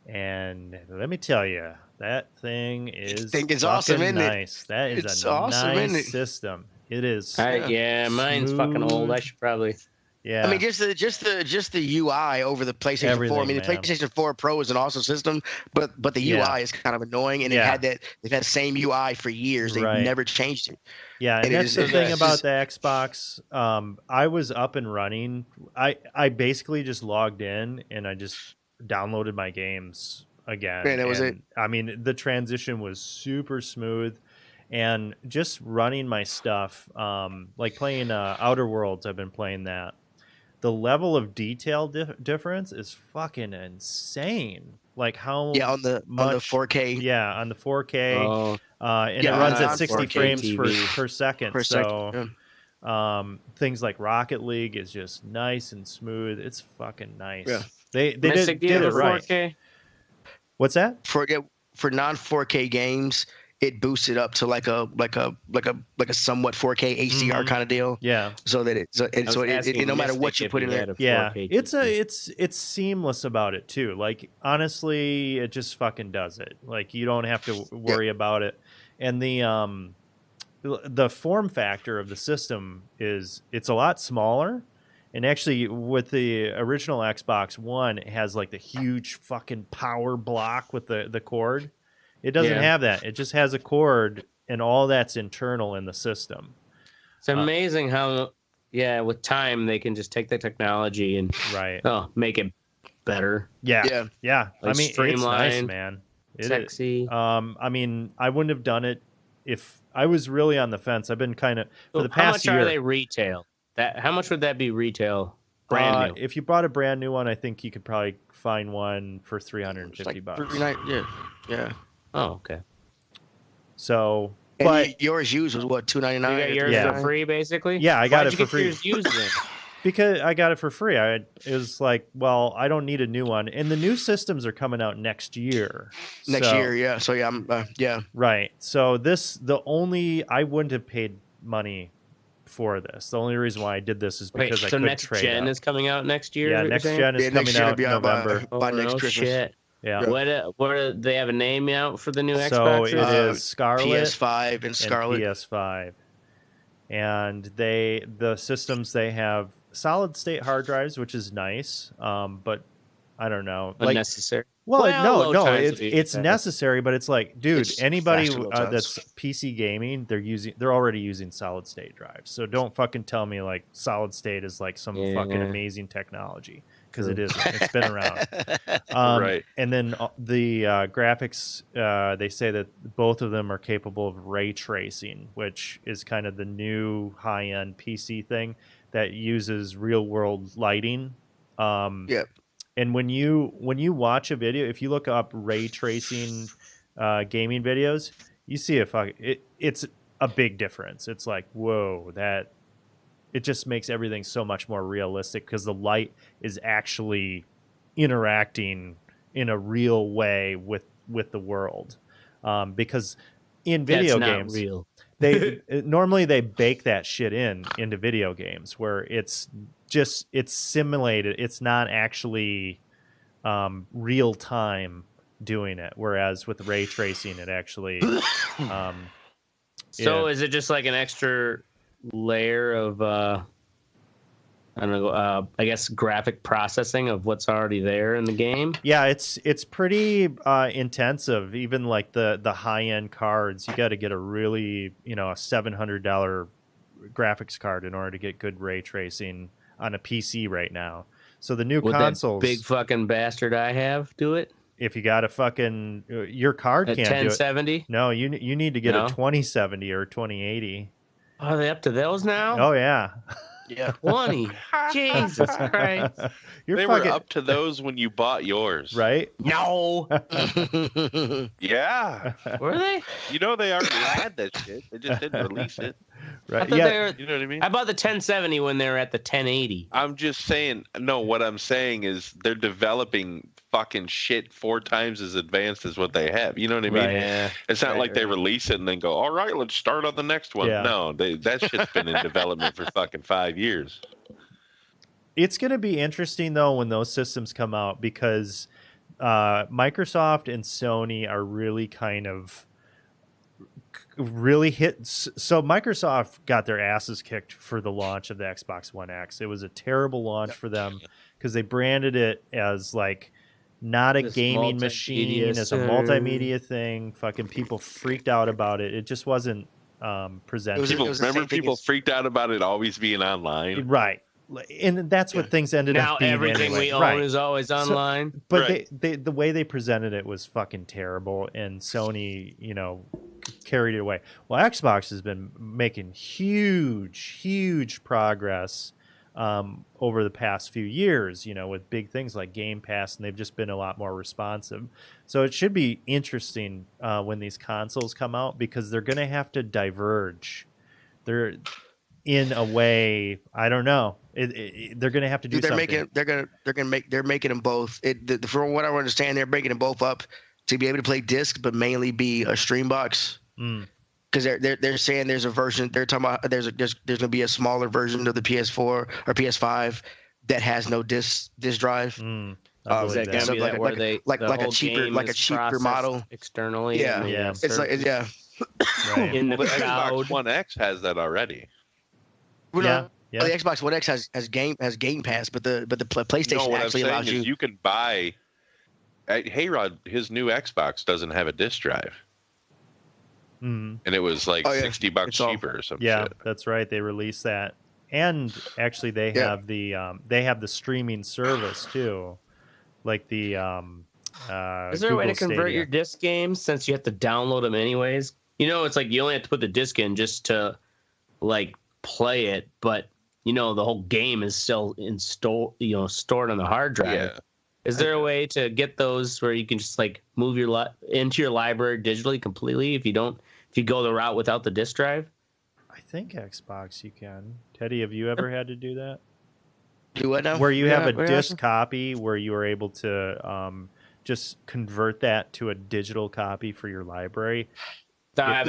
[SPEAKER 5] and let me tell you, that thing is
[SPEAKER 1] awesome, isn't
[SPEAKER 5] nice.
[SPEAKER 1] It?
[SPEAKER 5] That is
[SPEAKER 1] it's
[SPEAKER 5] a
[SPEAKER 1] awesome,
[SPEAKER 5] nice system. It is.
[SPEAKER 3] Mine's fucking old. I should probably.
[SPEAKER 5] Yeah.
[SPEAKER 1] I mean, just the UI over the PlayStation 4. I mean, the PlayStation 4 Pro is an awesome system, but the UI is kind of annoying, and they've had the same UI for years. They've never changed it.
[SPEAKER 5] Yeah, and that's the thing about the Xbox. I was up and running. I basically just logged in and I just downloaded my games again.
[SPEAKER 1] Yeah, that was it.
[SPEAKER 5] I mean, the transition was super smooth. And just running my stuff, like playing Outer Worlds, I've been playing that. The level of detail difference is fucking insane. Like how
[SPEAKER 1] on the 4K.
[SPEAKER 5] Yeah, on the 4K. And it runs at 60 frames per second. Things like Rocket League is just nice and smooth. It's fucking nice. Yeah. They did it right. 4K? What's that?
[SPEAKER 1] For non 4K games, it boosted up to like a somewhat 4K HDR kind of deal.
[SPEAKER 5] Yeah.
[SPEAKER 1] So that it no matter what you put in there.
[SPEAKER 5] Yeah. It's seamless about it too. Like honestly, it just fucking does it. Like you don't have to worry about it. And the form factor of the system it's a lot smaller. And actually with the original Xbox One, it has like the huge fucking power block with the cord. It doesn't have that. It just has a cord, and all that's internal in the system.
[SPEAKER 3] It's amazing how, with time they can just take the technology and make it better.
[SPEAKER 5] Yeah.
[SPEAKER 3] Like
[SPEAKER 5] I mean,
[SPEAKER 3] streamlined,
[SPEAKER 5] it's nice, man.
[SPEAKER 3] Sexy.
[SPEAKER 5] I mean, I wouldn't have done it if I was really on the fence. I've been kind of for the past year.
[SPEAKER 3] How much are they retail? How much would that be retail? Brand new.
[SPEAKER 5] If you bought a brand new one, I think you could probably find one for $350.
[SPEAKER 1] Yeah.
[SPEAKER 3] Oh, okay.
[SPEAKER 5] So,
[SPEAKER 1] but yours used was what, $299?
[SPEAKER 3] You got yours for free, basically.
[SPEAKER 5] Yeah, I got it for free.
[SPEAKER 3] Yours used then?
[SPEAKER 5] Because I got it for free. It was like, well, I don't need a new one, and the new systems are coming out next year.
[SPEAKER 1] Next year, yeah. So I'm
[SPEAKER 5] Right. So I wouldn't have paid money for this. The only reason why I did this is because I could
[SPEAKER 3] next
[SPEAKER 5] trade
[SPEAKER 3] gen
[SPEAKER 5] up.
[SPEAKER 3] is coming out next year.
[SPEAKER 5] Yeah, next gen is coming out in November.
[SPEAKER 1] By next Christmas.
[SPEAKER 3] Shit.
[SPEAKER 5] Yeah.
[SPEAKER 3] What they have a name out for the new Xbox?
[SPEAKER 5] So it is Scarlet,
[SPEAKER 1] PS5 and Scarlet.
[SPEAKER 5] PS5. And the systems, they have solid state hard drives, which is nice. But I don't know.
[SPEAKER 3] Unnecessary.
[SPEAKER 5] No, it's necessary, but it's like, dude, anybody that's PC gaming, they're already using solid state drives. So don't fucking tell me like solid state is like some fucking amazing technology, because it isn't. It's been around.
[SPEAKER 6] Right.
[SPEAKER 5] And then the graphics, they say that both of them are capable of ray tracing, which is kind of the new high-end PC thing that uses real-world lighting. And when you watch a video, if you look up ray tracing gaming videos, you see it's a big difference. It's like, whoa, it just makes everything so much more realistic because the light is actually interacting in a real way with the world. Because in video games,
[SPEAKER 3] not real.
[SPEAKER 5] normally they bake that shit into video games where it's simulated. It's not actually real time doing it. Whereas with ray tracing, it actually.
[SPEAKER 3] So is it just like an extra layer of I don't know, I guess graphic processing of what's already there in the game?
[SPEAKER 5] Yeah, it's pretty intensive. Even like the high end cards, you got to get a really a $700 graphics card in order to get good ray tracing on a PC right now. So the new consoles,
[SPEAKER 3] that big fucking bastard I have do it.
[SPEAKER 5] If you got a fucking your card can't
[SPEAKER 3] 1070?
[SPEAKER 5] do it. No, you need to get a 2070 or 2080.
[SPEAKER 3] Are they up to those now?
[SPEAKER 5] Oh yeah.
[SPEAKER 1] Yeah.
[SPEAKER 3] 20. Jesus Christ.
[SPEAKER 6] They were up to those when you bought yours.
[SPEAKER 5] Right?
[SPEAKER 3] No.
[SPEAKER 6] Yeah.
[SPEAKER 3] Were they?
[SPEAKER 6] They already had that shit. They just didn't release it.
[SPEAKER 5] Right.
[SPEAKER 3] Yeah.
[SPEAKER 6] You know what I mean?
[SPEAKER 3] I bought the 1070 when they were at the 1080.
[SPEAKER 6] I'm just saying, no, what I'm saying is they're developing fucking shit 4 times as advanced as what they have. You know what I mean?
[SPEAKER 3] Right, yeah.
[SPEAKER 6] It's not like they release it and then go, all right, let's start on the next one.
[SPEAKER 5] Yeah.
[SPEAKER 6] No, that shit's been in development for fucking 5 years.
[SPEAKER 5] It's going to be interesting, though, when those systems come out because Microsoft and Sony are really kind of really hit. So Microsoft got their asses kicked for the launch of the Xbox One X. It was a terrible launch for them because they branded it as like not a gaming machine, as a multimedia thing. Fucking people freaked out about it. It just wasn't presented.
[SPEAKER 6] People freaked out about it always being online.
[SPEAKER 5] Right. And that's what things ended up being.
[SPEAKER 3] Now everything we own is always online.
[SPEAKER 5] So, but the way they presented it was fucking terrible, and Sony, carried it away. Well, Xbox has been making huge progress over the past few years, with big things like Game Pass, and they've just been a lot more responsive. So it should be interesting when these consoles come out because they're going to have to diverge. They're in a way, I don't know. They're going to have to do something.
[SPEAKER 1] They're making them both. From what I understand, they're breaking them both up to be able to play disc, but mainly be a stream box. Because they're saying there's a version. They're talking about there's going to be a smaller version of the PS4 or PS5 that has no disc drive.
[SPEAKER 3] Is that going to be that where they
[SPEAKER 1] like a cheaper model
[SPEAKER 3] externally?
[SPEAKER 1] Yeah. It's like
[SPEAKER 5] Right.
[SPEAKER 3] In the cloud.
[SPEAKER 6] Xbox One X has that already.
[SPEAKER 1] Well, the Xbox One X has Game Pass, but the PlayStation actually allows you.
[SPEAKER 6] You can buy. Hey Rod, his new Xbox doesn't have a disc drive, and it was like $60 cheaper or something.
[SPEAKER 5] Yeah, that's right. They released that, and actually they have the streaming service too, like the.
[SPEAKER 3] Is there a way to convert your disc games since you have to download them anyways? It's like you only have to put the disc in just to, like, play it, but the whole game is still stored on the hard drive.
[SPEAKER 6] Yeah.
[SPEAKER 3] Is there a way to get those where you can just like move into your library digitally completely if you go the route without the disc drive?
[SPEAKER 5] I think Xbox you can. Teddy, have you ever had to do that?
[SPEAKER 1] Do what now?
[SPEAKER 5] Where you have a disc copy where you are able to just convert that to a digital copy for your library.
[SPEAKER 1] No,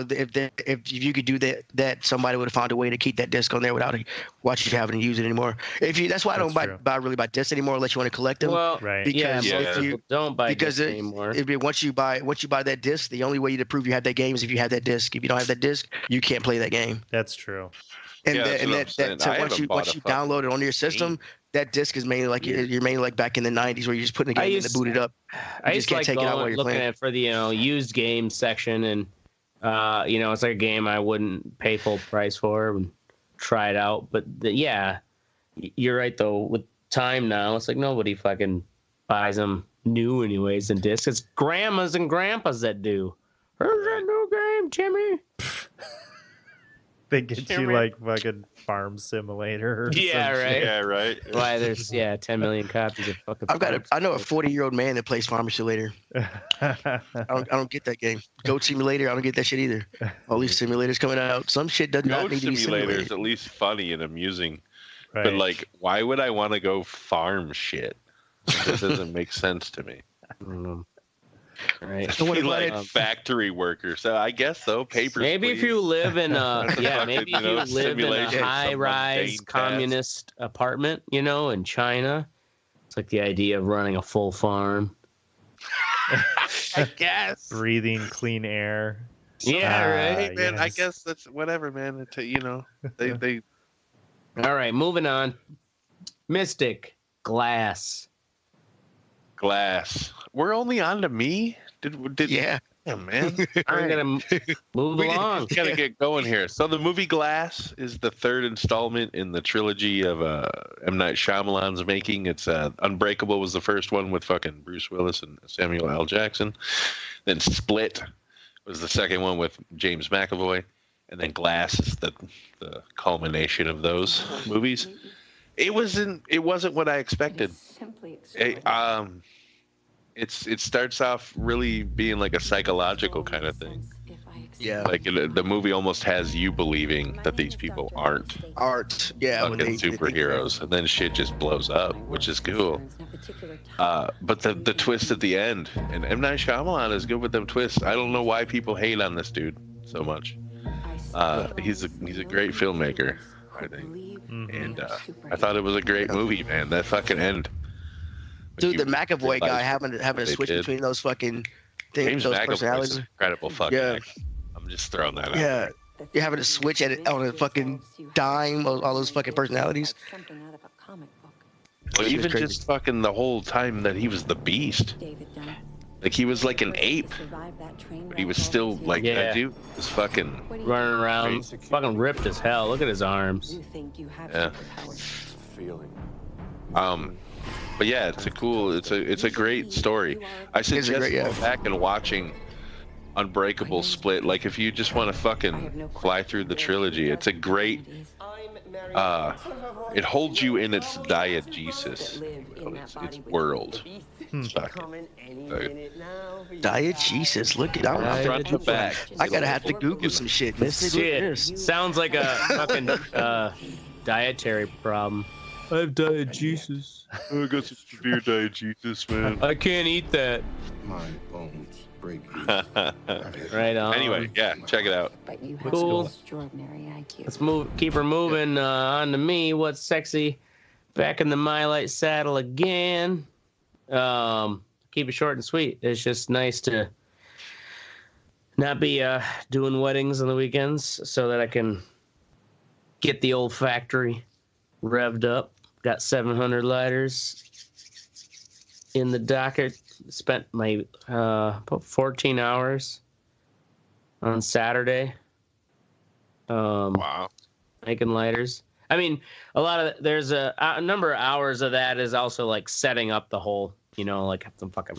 [SPEAKER 1] if you could do that somebody would have found a way to keep that disc on there without you having to use it anymore. That's why I don't buy discs anymore unless you want to collect them.
[SPEAKER 3] Well,
[SPEAKER 5] right.
[SPEAKER 3] Because people don't buy discs anymore.
[SPEAKER 1] Once you buy that disc, the only way to prove you have that game is if you have that disc. If you don't have that disc, you can't play that game.
[SPEAKER 5] That's true.
[SPEAKER 1] So once you download it onto your system, that disc is mainly like you're mainly like back in the 90s where you're just putting the game in and boot it up.
[SPEAKER 3] I just can't take it out while you're looking at it for the used game section, and it's like a game I wouldn't pay full price for and try it out. But you're right though. With time now, it's like nobody fucking buys them new anyways in discs. It's grandmas and grandpas that do. Where's that new game, Jimmy?
[SPEAKER 5] They get you like fucking Farm Simulator.
[SPEAKER 6] Right.
[SPEAKER 3] Why there's 10 million copies of fucking.
[SPEAKER 1] I know a 40-year-old man that plays Farm Simulator. I don't get that game. Goat Simulator, I don't get that shit either. All these simulators coming out. Some shit does not need to be simulated.
[SPEAKER 6] Goat Simulator is at least funny and amusing,
[SPEAKER 5] right.
[SPEAKER 6] But like, why would I want to go farm shit? This doesn't make sense to me.
[SPEAKER 3] I don't know. Right.
[SPEAKER 1] So what
[SPEAKER 6] Be
[SPEAKER 1] about
[SPEAKER 6] like
[SPEAKER 1] it?
[SPEAKER 6] factory worker. So I guess though, papers.
[SPEAKER 3] Maybe if
[SPEAKER 6] please.
[SPEAKER 3] you live in a
[SPEAKER 6] Fucking,
[SPEAKER 3] maybe if you live in a
[SPEAKER 6] simulation of some
[SPEAKER 3] high-rise
[SPEAKER 6] mundane task.
[SPEAKER 3] communist apartment, in China, it's like the idea of running a full farm.
[SPEAKER 6] I guess.
[SPEAKER 5] Breathing clean air.
[SPEAKER 3] Yeah, right.
[SPEAKER 6] Hey, man, I
[SPEAKER 5] yes.
[SPEAKER 6] guess that's whatever, man. They
[SPEAKER 3] All right, moving on. Mystic Glass.
[SPEAKER 6] Glass. We're only on to me. Did
[SPEAKER 1] Yeah.
[SPEAKER 6] Yeah, man.
[SPEAKER 3] We're gonna move along.
[SPEAKER 6] Gotta get going here. So the movie Glass is the third installment in the trilogy of M. Night Shyamalan's making. It's Unbreakable was the first one with fucking Bruce Willis and Samuel L. Jackson. Then Split was the second one with James McAvoy, and then Glass is the culmination of those movies. It wasn't what I expected. It starts off really being like a psychological kind of thing.
[SPEAKER 1] Yeah.
[SPEAKER 6] Like the movie almost has you believing that these people aren't
[SPEAKER 1] Yeah. When
[SPEAKER 6] fucking superheroes, and then shit just blows up, which is cool. But the twist at the end, and M. Night Shyamalan is good with them twists. I don't know why people hate on this dude so much. He's a great filmmaker, I think. And I thought it was a great movie, man. That fucking end.
[SPEAKER 1] Dude, the McAvoy guy having to switch between those fucking things,
[SPEAKER 6] James
[SPEAKER 1] those
[SPEAKER 6] McAvoy's
[SPEAKER 1] personalities.
[SPEAKER 6] incredible fucking
[SPEAKER 1] Yeah.
[SPEAKER 6] actor. I'm just throwing that out.
[SPEAKER 1] Yeah. You're having to switch on a fucking dime, all those fucking personalities.
[SPEAKER 6] But even just fucking the whole time that he was the Beast. Like he was like an ape. But he was still like that dude was fucking
[SPEAKER 3] running around, fucking ripped as hell. Look at his arms.
[SPEAKER 6] Yeah. But yeah, it's a great story. I suggest going back and watching Unbreakable Split. Like if you just want to fucking fly through the trilogy, it's a great. It holds you in its diegesis, its world.
[SPEAKER 1] Diegesis, look at that.
[SPEAKER 6] Front to back.
[SPEAKER 1] I gotta have to Google some shit.
[SPEAKER 3] Shit, sounds like a fucking dietary problem. I have diegesis.
[SPEAKER 6] I got some severe diegesis, man.
[SPEAKER 3] I can't eat that.
[SPEAKER 7] My bones break.
[SPEAKER 3] Right on.
[SPEAKER 6] Anyway, yeah, check it out.
[SPEAKER 8] But you have
[SPEAKER 3] Cool.
[SPEAKER 8] an extraordinary IQ.
[SPEAKER 3] Let's keep her moving on to me. What's sexy? Back in the My Light saddle again. Keep it short and sweet. It's just nice to not be doing weddings on the weekends so that I can get the old factory revved up. Got 700 lighters in the docket. Spent my about 14 hours on Saturday.
[SPEAKER 6] Wow.
[SPEAKER 3] Making lighters. I mean, there's a number of hours of that is also like setting up the whole, like have to fucking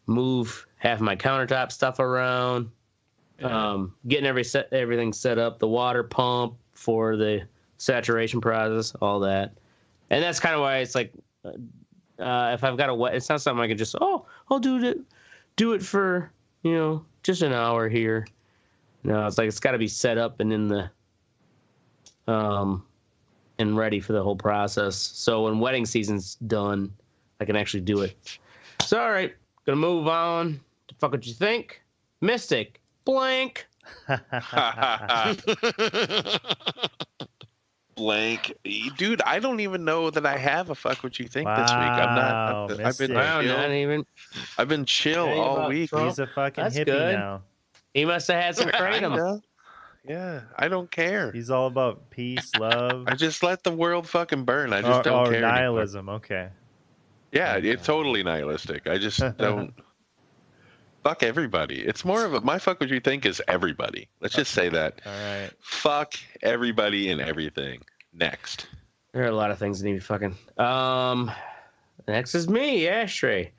[SPEAKER 3] move half my countertop stuff around, getting everything set up, the water pump for the saturation process, all that. And that's kind of why it's like, if I've got it's not something I can just, I'll do it for, just an hour here. No, it's like, it's got to be set up and in the, and ready for the whole process. So when wedding season's done, I can actually do it. So, all right, gonna move on to Fuck What You Think. Mystic, blank.
[SPEAKER 6] Blank. Dude, I don't even know that I have a Fuck What You Think this week.
[SPEAKER 5] Wow,
[SPEAKER 6] I've been
[SPEAKER 3] Wow,
[SPEAKER 6] chill.
[SPEAKER 3] not even.
[SPEAKER 6] I've been chill all week.
[SPEAKER 3] Trump.
[SPEAKER 5] He's a fucking
[SPEAKER 3] That's
[SPEAKER 5] hippie
[SPEAKER 3] good.
[SPEAKER 5] now.
[SPEAKER 3] He must have had some kratom.
[SPEAKER 6] Yeah, I don't care.
[SPEAKER 5] He's all about peace, love.
[SPEAKER 6] I just let the world fucking burn. I just don't care.
[SPEAKER 5] Nihilism. Okay.
[SPEAKER 6] Yeah, it's totally nihilistic. I just don't. Fuck everybody. It's more of my Fuck What You Think is everybody. Let's just say that.
[SPEAKER 5] All right.
[SPEAKER 6] Fuck everybody and everything. Next.
[SPEAKER 3] There are a lot of things that need to be fucking. Next is me, Ashtray.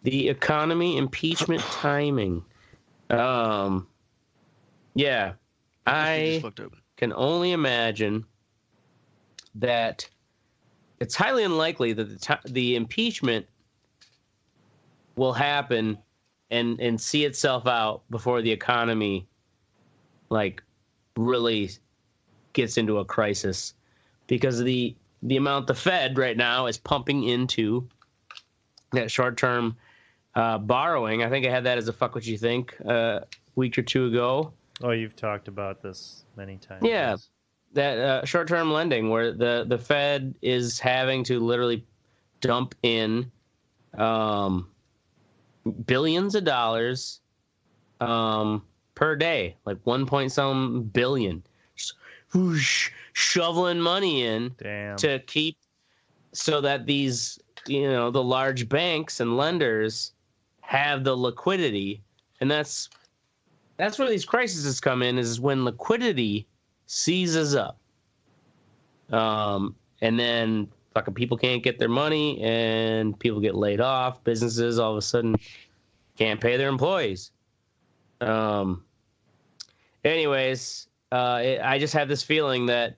[SPEAKER 3] The economy impeachment timing. Yeah. I can only imagine that it's highly unlikely that the impeachment will happen and see itself out before the economy like really gets into a crisis, because the amount the Fed right now is pumping into that short-term borrowing. I think I had that as a fuck what you think week or two ago.
[SPEAKER 5] Oh, you've talked about this many times.
[SPEAKER 3] Yeah,
[SPEAKER 5] yes.
[SPEAKER 3] that short-term lending where the Fed is having to literally dump in billions of dollars per day, like 1 billion, just whoosh, shoveling money in to keep so that these, the large banks and lenders have the liquidity. And that's where these crises come in, is when liquidity seizes up. And then fucking people can't get their money and people get laid off. Businesses all of a sudden can't pay their employees. Anyways, I just have this feeling that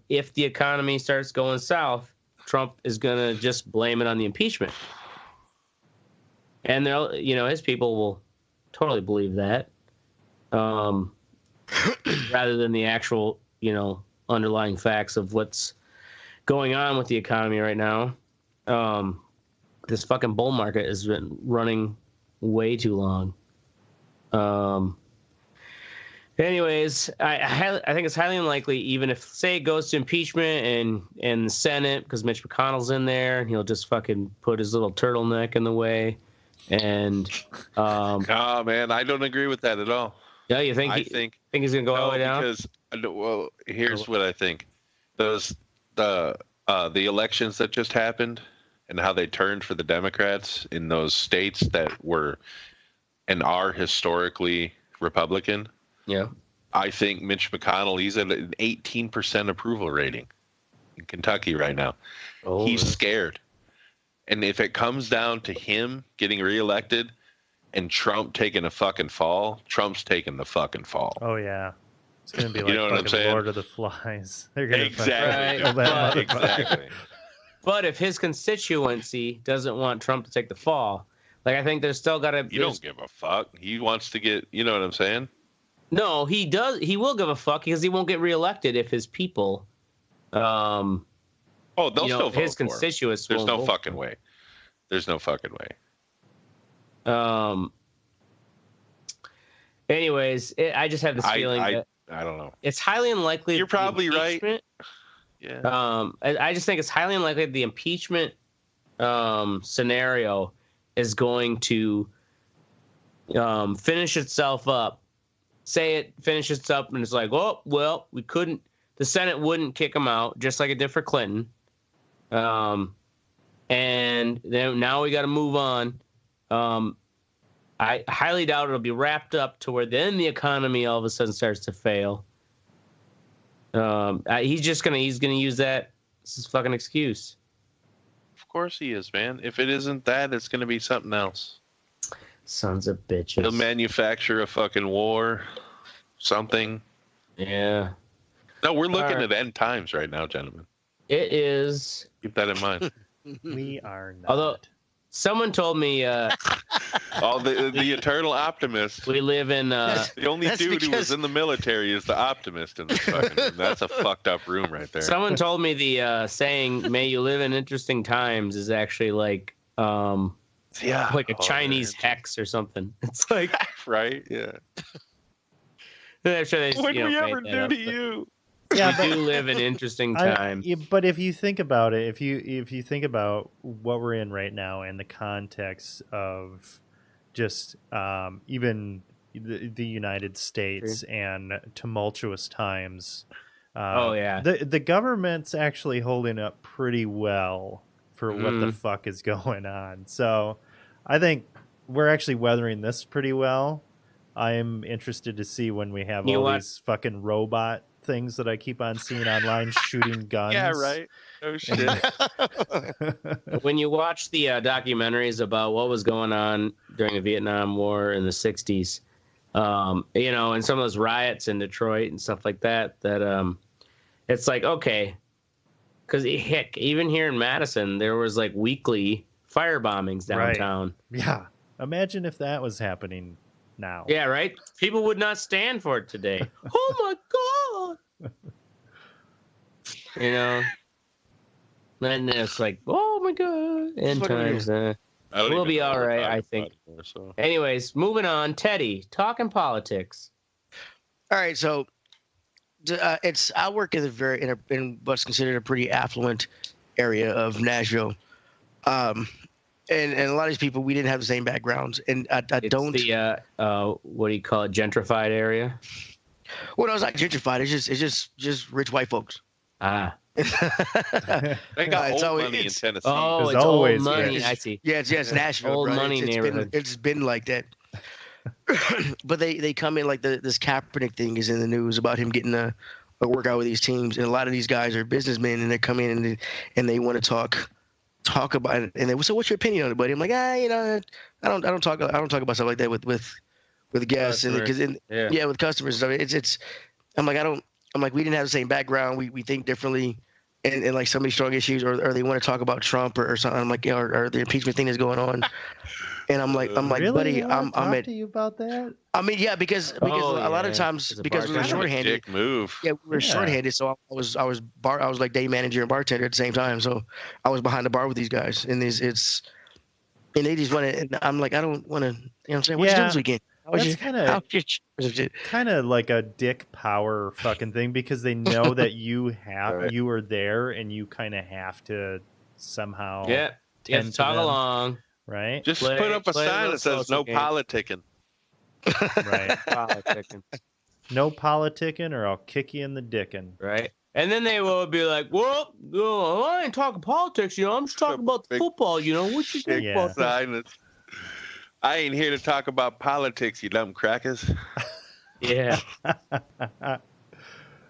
[SPEAKER 3] if the economy starts going south, Trump is going to just blame it on the impeachment. And they'll, his people will totally believe that, rather than the actual, underlying facts of what's going on with the economy right now. This fucking bull market has been running way too long. Anyways, I think it's highly unlikely, even if, say, it goes to impeachment and the Senate, because Mitch McConnell's in there, and he'll just fucking put his little turtleneck in the way. And
[SPEAKER 6] oh man, I don't agree with that at all.
[SPEAKER 3] Yeah, you think? Think he's gonna go all the way down?
[SPEAKER 6] Because here's what I think: the elections that just happened and how they turned for the Democrats in those states that were and are historically Republican.
[SPEAKER 3] Yeah,
[SPEAKER 6] I think Mitch McConnell, he's at an 18% approval rating in Kentucky right now.
[SPEAKER 3] Oh,
[SPEAKER 6] he's scared. And if it comes down to him getting reelected and Trump taking a fucking fall, Trump's taking the fucking fall.
[SPEAKER 5] Oh, yeah. It's going to be like fucking Lord of the Flies. They're going to
[SPEAKER 6] exactly.
[SPEAKER 3] But if his constituency doesn't want Trump to take the fall, like, I think there's still got to...
[SPEAKER 6] You don't give a fuck. He wants to get... You know what I'm saying?
[SPEAKER 3] No, he does. He will give a fuck because he won't get reelected if his people...
[SPEAKER 6] they'll still vote
[SPEAKER 3] his constituents.
[SPEAKER 6] There's no fucking way. There's no fucking way.
[SPEAKER 3] Anyways, I just have this feeling that
[SPEAKER 6] I don't know.
[SPEAKER 3] It's highly unlikely.
[SPEAKER 6] You're probably right. Yeah.
[SPEAKER 3] I just think it's highly unlikely the impeachment scenario is going to finish itself up. Say it finishes itself and it's like, oh well, we couldn't. The Senate wouldn't kick him out, just like it did for Clinton. And then now we got to move on. I highly doubt it'll be wrapped up to where then the economy all of a sudden starts to fail. He's gonna use that as his fucking excuse.
[SPEAKER 6] Of course he is, man. If it isn't that, it's gonna be something else.
[SPEAKER 3] Sons of bitches.
[SPEAKER 6] He'll manufacture a fucking war, something.
[SPEAKER 3] Yeah.
[SPEAKER 6] No, we're looking at end times right now, gentlemen.
[SPEAKER 3] It is.
[SPEAKER 6] Keep that in mind.
[SPEAKER 5] We are not.
[SPEAKER 3] Although someone told me
[SPEAKER 6] the eternal optimist.
[SPEAKER 3] We live in
[SPEAKER 6] the only dude who was in the military is the optimist in this fucking room. That's a fucked up room right there.
[SPEAKER 3] Someone told me the saying "May you live in interesting times" is actually like like a Chinese hex or something. It's like
[SPEAKER 6] right, yeah.
[SPEAKER 3] I'm sure
[SPEAKER 6] what did we ever do to you?
[SPEAKER 5] Yeah,
[SPEAKER 3] we do live in interesting times.
[SPEAKER 5] But if you think about it, if you think about what we're in right now in the context of just even the United States and tumultuous times, the government's actually holding up pretty well for what the fuck is going on. So I think we're actually weathering this pretty well. I'm interested to see when we have these fucking robot things that I keep on seeing online shooting guns.
[SPEAKER 6] Yeah, right. Oh shit.
[SPEAKER 3] When you watch the documentaries about what was going on during the Vietnam War in the 60s, and some of those riots in Detroit and stuff like that, it's like, okay, because heck, even here in Madison, there was like weekly fire bombings downtown.
[SPEAKER 5] Right. Yeah. Imagine if that was happening now.
[SPEAKER 3] Yeah, right? People would not stand for it today. Oh my God. And it's like, oh my God. End times. We'll be all right, I think.
[SPEAKER 6] Anymore, so.
[SPEAKER 3] Anyways, moving on. Teddy, talking politics.
[SPEAKER 1] All right, so I work in what's considered a pretty affluent area of Nashville, and a lot of these people, we didn't have the same backgrounds, and I don't.
[SPEAKER 3] The what do you call it, gentrified area?
[SPEAKER 1] Well, no, it's not gentrified. It's just rich white folks.
[SPEAKER 3] Ah.
[SPEAKER 6] They got old money in Tennessee.
[SPEAKER 3] Oh,
[SPEAKER 5] There's
[SPEAKER 3] it's
[SPEAKER 5] always
[SPEAKER 3] old money.
[SPEAKER 5] rich.
[SPEAKER 3] I see.
[SPEAKER 1] Yeah, it's Nashville,
[SPEAKER 3] Old
[SPEAKER 1] bro.
[SPEAKER 3] money neighborhood.
[SPEAKER 1] It's been like that. But they come in like this Kaepernick thing is in the news about him getting a workout with these teams, and a lot of these guys are businessmen, and they come in and they want to talk about it. And so what's your opinion on it, buddy? I'm like, I don't talk about stuff like that with guests and because with customers. So it's I'm like we didn't have the same background. We think differently. And like so many strong issues, or they want to talk about Trump or something. I'm like, or the impeachment thing is going on, and I'm like,
[SPEAKER 5] really?
[SPEAKER 1] buddy, I'm
[SPEAKER 5] to you about that.
[SPEAKER 1] I mean, yeah, because a lot of times because we were shorthanded.
[SPEAKER 6] Dick move.
[SPEAKER 1] Yeah, we were shorthanded, so I was like day manager and bartender at the same time. So I was behind the bar with these guys, and they just want to. And I'm like, I don't want to. You know what I'm saying? What you doing this weekend?
[SPEAKER 5] That's kind of like a dick power fucking thing because they know that you are there and you kind of have to somehow
[SPEAKER 3] talk along,
[SPEAKER 5] right?
[SPEAKER 6] Just put up a sign that says no politicking.
[SPEAKER 5] Right.
[SPEAKER 3] Politicking.
[SPEAKER 5] No politicking or I'll kick you in the dickin'.
[SPEAKER 3] Right. And then they will be like, well, I ain't talking politics, I'm just talking about the football, what you think about that?
[SPEAKER 6] I ain't here to talk about politics, you dumb crackers.
[SPEAKER 3] Yeah.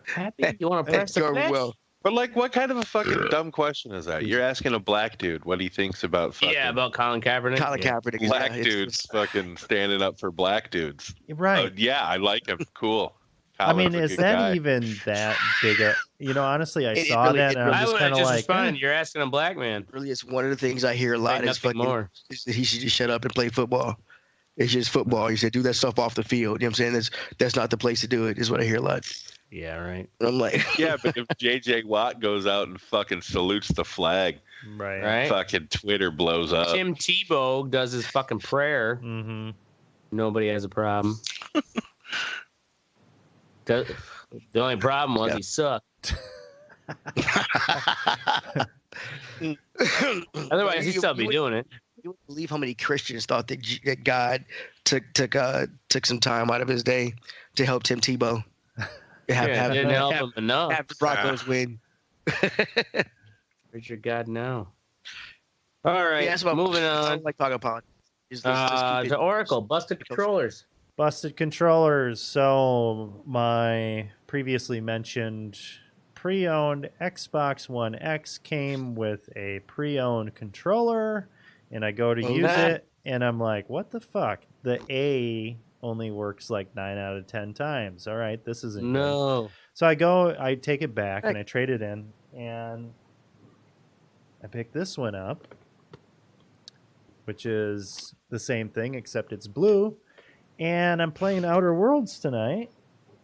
[SPEAKER 3] Happy? You want to press the flash?
[SPEAKER 1] Well.
[SPEAKER 6] But like, what kind of a fucking dumb question is that? You're asking a black dude what he thinks about fucking...
[SPEAKER 3] Yeah, about Colin Kaepernick.
[SPEAKER 1] Kaepernick.
[SPEAKER 6] Black dudes fucking standing up for black dudes.
[SPEAKER 5] Right.
[SPEAKER 6] Yeah, I like him. Cool.
[SPEAKER 5] I mean, is that even that big a... honestly, I saw that and I'm just kind of like...
[SPEAKER 3] responding. You're asking a black man.
[SPEAKER 1] Really, it's one of the things I hear a lot is that he should just shut up and play football. It's just football. He said, do that stuff off the field. You know what I'm saying? That's not the place to do it, is what I hear a lot.
[SPEAKER 3] Yeah, right.
[SPEAKER 1] And I'm like...
[SPEAKER 6] Yeah, but if J.J. Watt goes out and fucking salutes the flag,
[SPEAKER 5] right?
[SPEAKER 6] Fucking Twitter blows up.
[SPEAKER 3] Tim Tebow does his fucking prayer.
[SPEAKER 5] Mm-hmm.
[SPEAKER 3] Nobody has a problem. The only problem was he sucked. Otherwise, he'd still be doing it.
[SPEAKER 1] You wouldn't believe how many Christians thought that God took some time out of his day to help Tim Tebow.
[SPEAKER 3] Didn't help him enough.
[SPEAKER 1] Have the Broncos win.
[SPEAKER 3] Where's your God now? All right, moving on.
[SPEAKER 1] I don't like talking politics.
[SPEAKER 3] The Oracle busted controllers.
[SPEAKER 5] Busted controllers. So my previously mentioned pre-owned Xbox One X came with a pre-owned controller, and I go to use it, and I'm like, what the fuck? The A only works like 9 out of 10 times. All right, this isn't good. So I take it back, and I trade it in, and I pick this one up, which is the same thing, except it's blue. And I'm playing Outer Worlds tonight,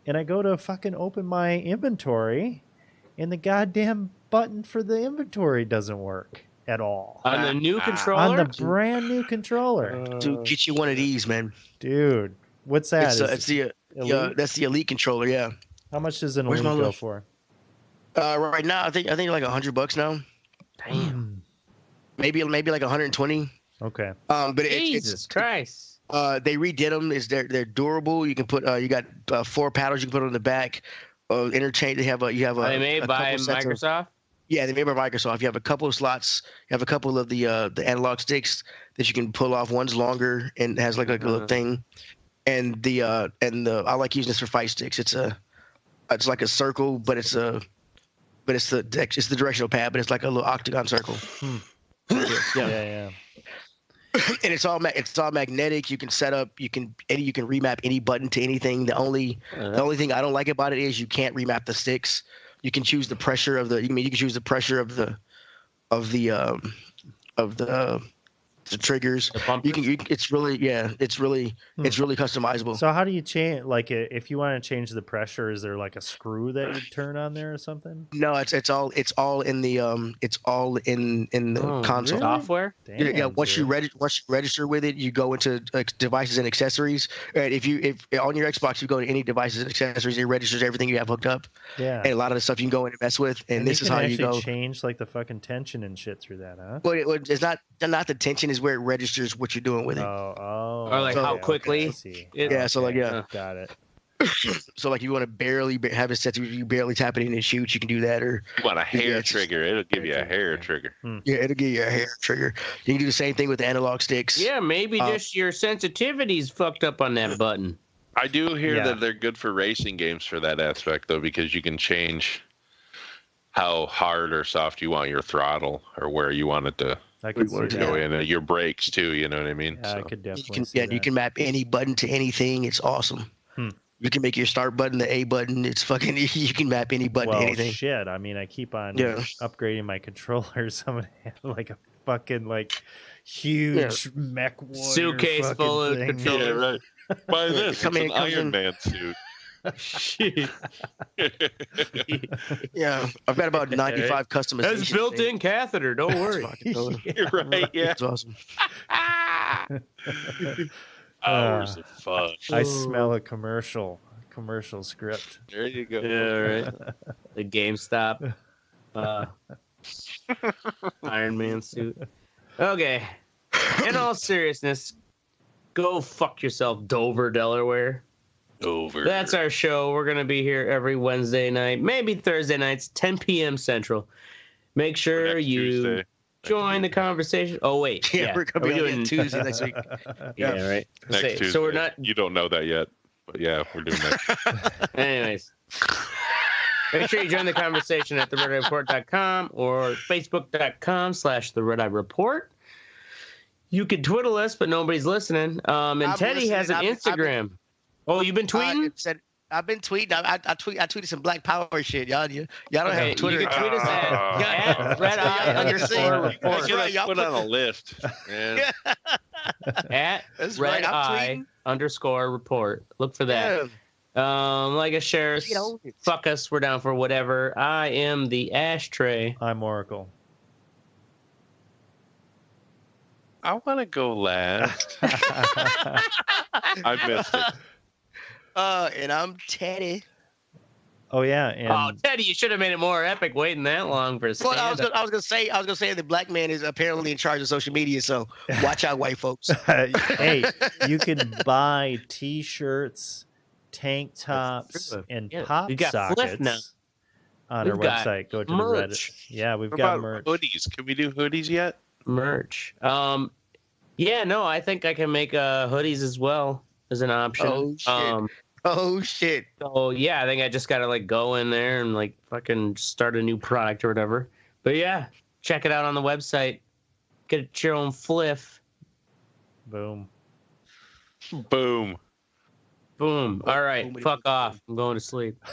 [SPEAKER 5] and I go to fucking open my inventory, and the goddamn button for the inventory doesn't work at all.
[SPEAKER 3] On the new controller?
[SPEAKER 5] On the brand new controller.
[SPEAKER 1] Dude, get you one of these, man.
[SPEAKER 5] Dude, what's that?
[SPEAKER 1] That's the Elite controller, yeah.
[SPEAKER 5] How much does an Elite go for?
[SPEAKER 1] Right now, I think like $100 now.
[SPEAKER 3] Damn.
[SPEAKER 1] Maybe like 120.
[SPEAKER 5] Okay.
[SPEAKER 1] But
[SPEAKER 3] Jesus Christ.
[SPEAKER 1] They redid them. They're durable. You can put you got 4 paddles you can put on the back. Interchange. They have Are
[SPEAKER 3] they made by Microsoft?
[SPEAKER 1] Yeah, they made by Microsoft. You have a couple of slots. You have a couple of the analog sticks that you can pull off. One's longer and has like a little thing. And I like using this for fight sticks. It's like a circle, but it's the directional pad, but it's like a little octagon circle.
[SPEAKER 5] Yeah.
[SPEAKER 1] And it's all magnetic. You can set up. You can remap any button to anything. The only thing I don't like about it is you can't remap the sticks. You can choose the pressure of the. You can choose the pressure of the the triggers.
[SPEAKER 3] The
[SPEAKER 1] It's really customizable.
[SPEAKER 5] So how do you change? Like, if you want to change the pressure, is there like a screw that you turn on there or something?
[SPEAKER 1] No, it's all in the console.
[SPEAKER 5] Really?
[SPEAKER 3] Software.
[SPEAKER 5] Damn,
[SPEAKER 1] Yeah, once you register with it, you go into devices and accessories. Right, if on your Xbox you go to any devices and accessories, it registers everything you have hooked up.
[SPEAKER 5] Yeah.
[SPEAKER 1] And a lot of the stuff you can go in and mess with. And this is how you go.
[SPEAKER 5] Change like the fucking tension and shit through that, huh?
[SPEAKER 1] Well, it's not the tension is where it registers what you're doing with it.
[SPEAKER 5] Oh.
[SPEAKER 3] Or like how quickly.
[SPEAKER 5] I see.
[SPEAKER 1] Yeah, so like
[SPEAKER 5] got it.
[SPEAKER 1] So like you want to barely have it set to you barely tap it in and shoot, you can do that. Or
[SPEAKER 6] You want a hair trigger? It'll give you a hair trigger.
[SPEAKER 1] yeah, it'll give you a hair trigger. You can do the same thing with the analog sticks.
[SPEAKER 3] Yeah, maybe just your sensitivity's fucked up on that button.
[SPEAKER 6] I do hear that they're good for racing games for that aspect, though, because you can change how hard or soft you want your throttle or where you want it to go in. Your brakes, too, you know what I mean?
[SPEAKER 5] Yeah,
[SPEAKER 6] so.
[SPEAKER 5] I could definitely see that.
[SPEAKER 1] You can map any button to anything. It's awesome. You can make your start button the A button. It's fucking, you can map any button to anything.
[SPEAKER 5] Shit. I mean, I keep on upgrading my controllers. I'm going to have like a fucking like huge mech warrior
[SPEAKER 3] suitcase full of controllers.
[SPEAKER 6] Yeah, right. Buy this. It's an Iron Man suit.
[SPEAKER 1] Yeah, I've got about 95 customizations.
[SPEAKER 3] That's built-in catheter. Don't worry.
[SPEAKER 6] You're right. Yeah,
[SPEAKER 1] it's awesome.
[SPEAKER 6] Hours of fun.
[SPEAKER 5] I smell a commercial script.
[SPEAKER 6] There you go.
[SPEAKER 3] Yeah, right. The GameStop Iron Man suit. Okay. In all seriousness, go fuck yourself, Dover, Delaware.
[SPEAKER 6] Dover.
[SPEAKER 3] That's our show. We're going to be here every Wednesday night, maybe Thursday nights, 10 p.m. Central. Make sure you join the conversation. Oh, wait.
[SPEAKER 1] Yeah, we're going to be doing Tuesday next week.
[SPEAKER 3] Yeah, right.
[SPEAKER 6] Next Tuesday.
[SPEAKER 3] So we're not.
[SPEAKER 6] You don't know that yet, but yeah, we're doing that.
[SPEAKER 3] Anyways. Make sure you join the conversation at theredeyereport.com or facebook.com/theredeyereport. You can twiddle us, but nobody's listening. And Teddy has an Instagram. You've been tweeting?
[SPEAKER 1] I've been tweeting. I tweeted some Black Power shit. Y'all don't have Twitter.
[SPEAKER 3] You can tweet us at redeye_report.
[SPEAKER 6] Get put on a list. Man.
[SPEAKER 3] At redeye_report. Look for that. Like us, share us, fuck us. We're down for whatever. I am the Ashtray.
[SPEAKER 5] I'm Oracle.
[SPEAKER 6] I want to go last. I missed it.
[SPEAKER 1] And I'm Teddy.
[SPEAKER 5] Oh yeah. And
[SPEAKER 3] Teddy, you should have made it more epic waiting that long for a stand-up.
[SPEAKER 1] Well, I was gonna say the black man is apparently in charge of social media, so watch out, white folks.
[SPEAKER 5] Hey, you can buy T-shirts, tank tops, and pop sockets on our website. Go to
[SPEAKER 3] merch.
[SPEAKER 5] the Reddit. Yeah, we've
[SPEAKER 6] What
[SPEAKER 5] got
[SPEAKER 6] about
[SPEAKER 5] merch.
[SPEAKER 6] hoodies? Can we do hoodies yet?
[SPEAKER 3] Merch. I think I can make hoodies as well as an option.
[SPEAKER 1] Oh shit.
[SPEAKER 3] So yeah, I think I just gotta like go in there and like fucking start a new product or whatever. But yeah, check it out on the website. Get your own fliff.
[SPEAKER 5] Boom.
[SPEAKER 6] Boom.
[SPEAKER 3] Boom. All right, fuck off. I'm going to sleep.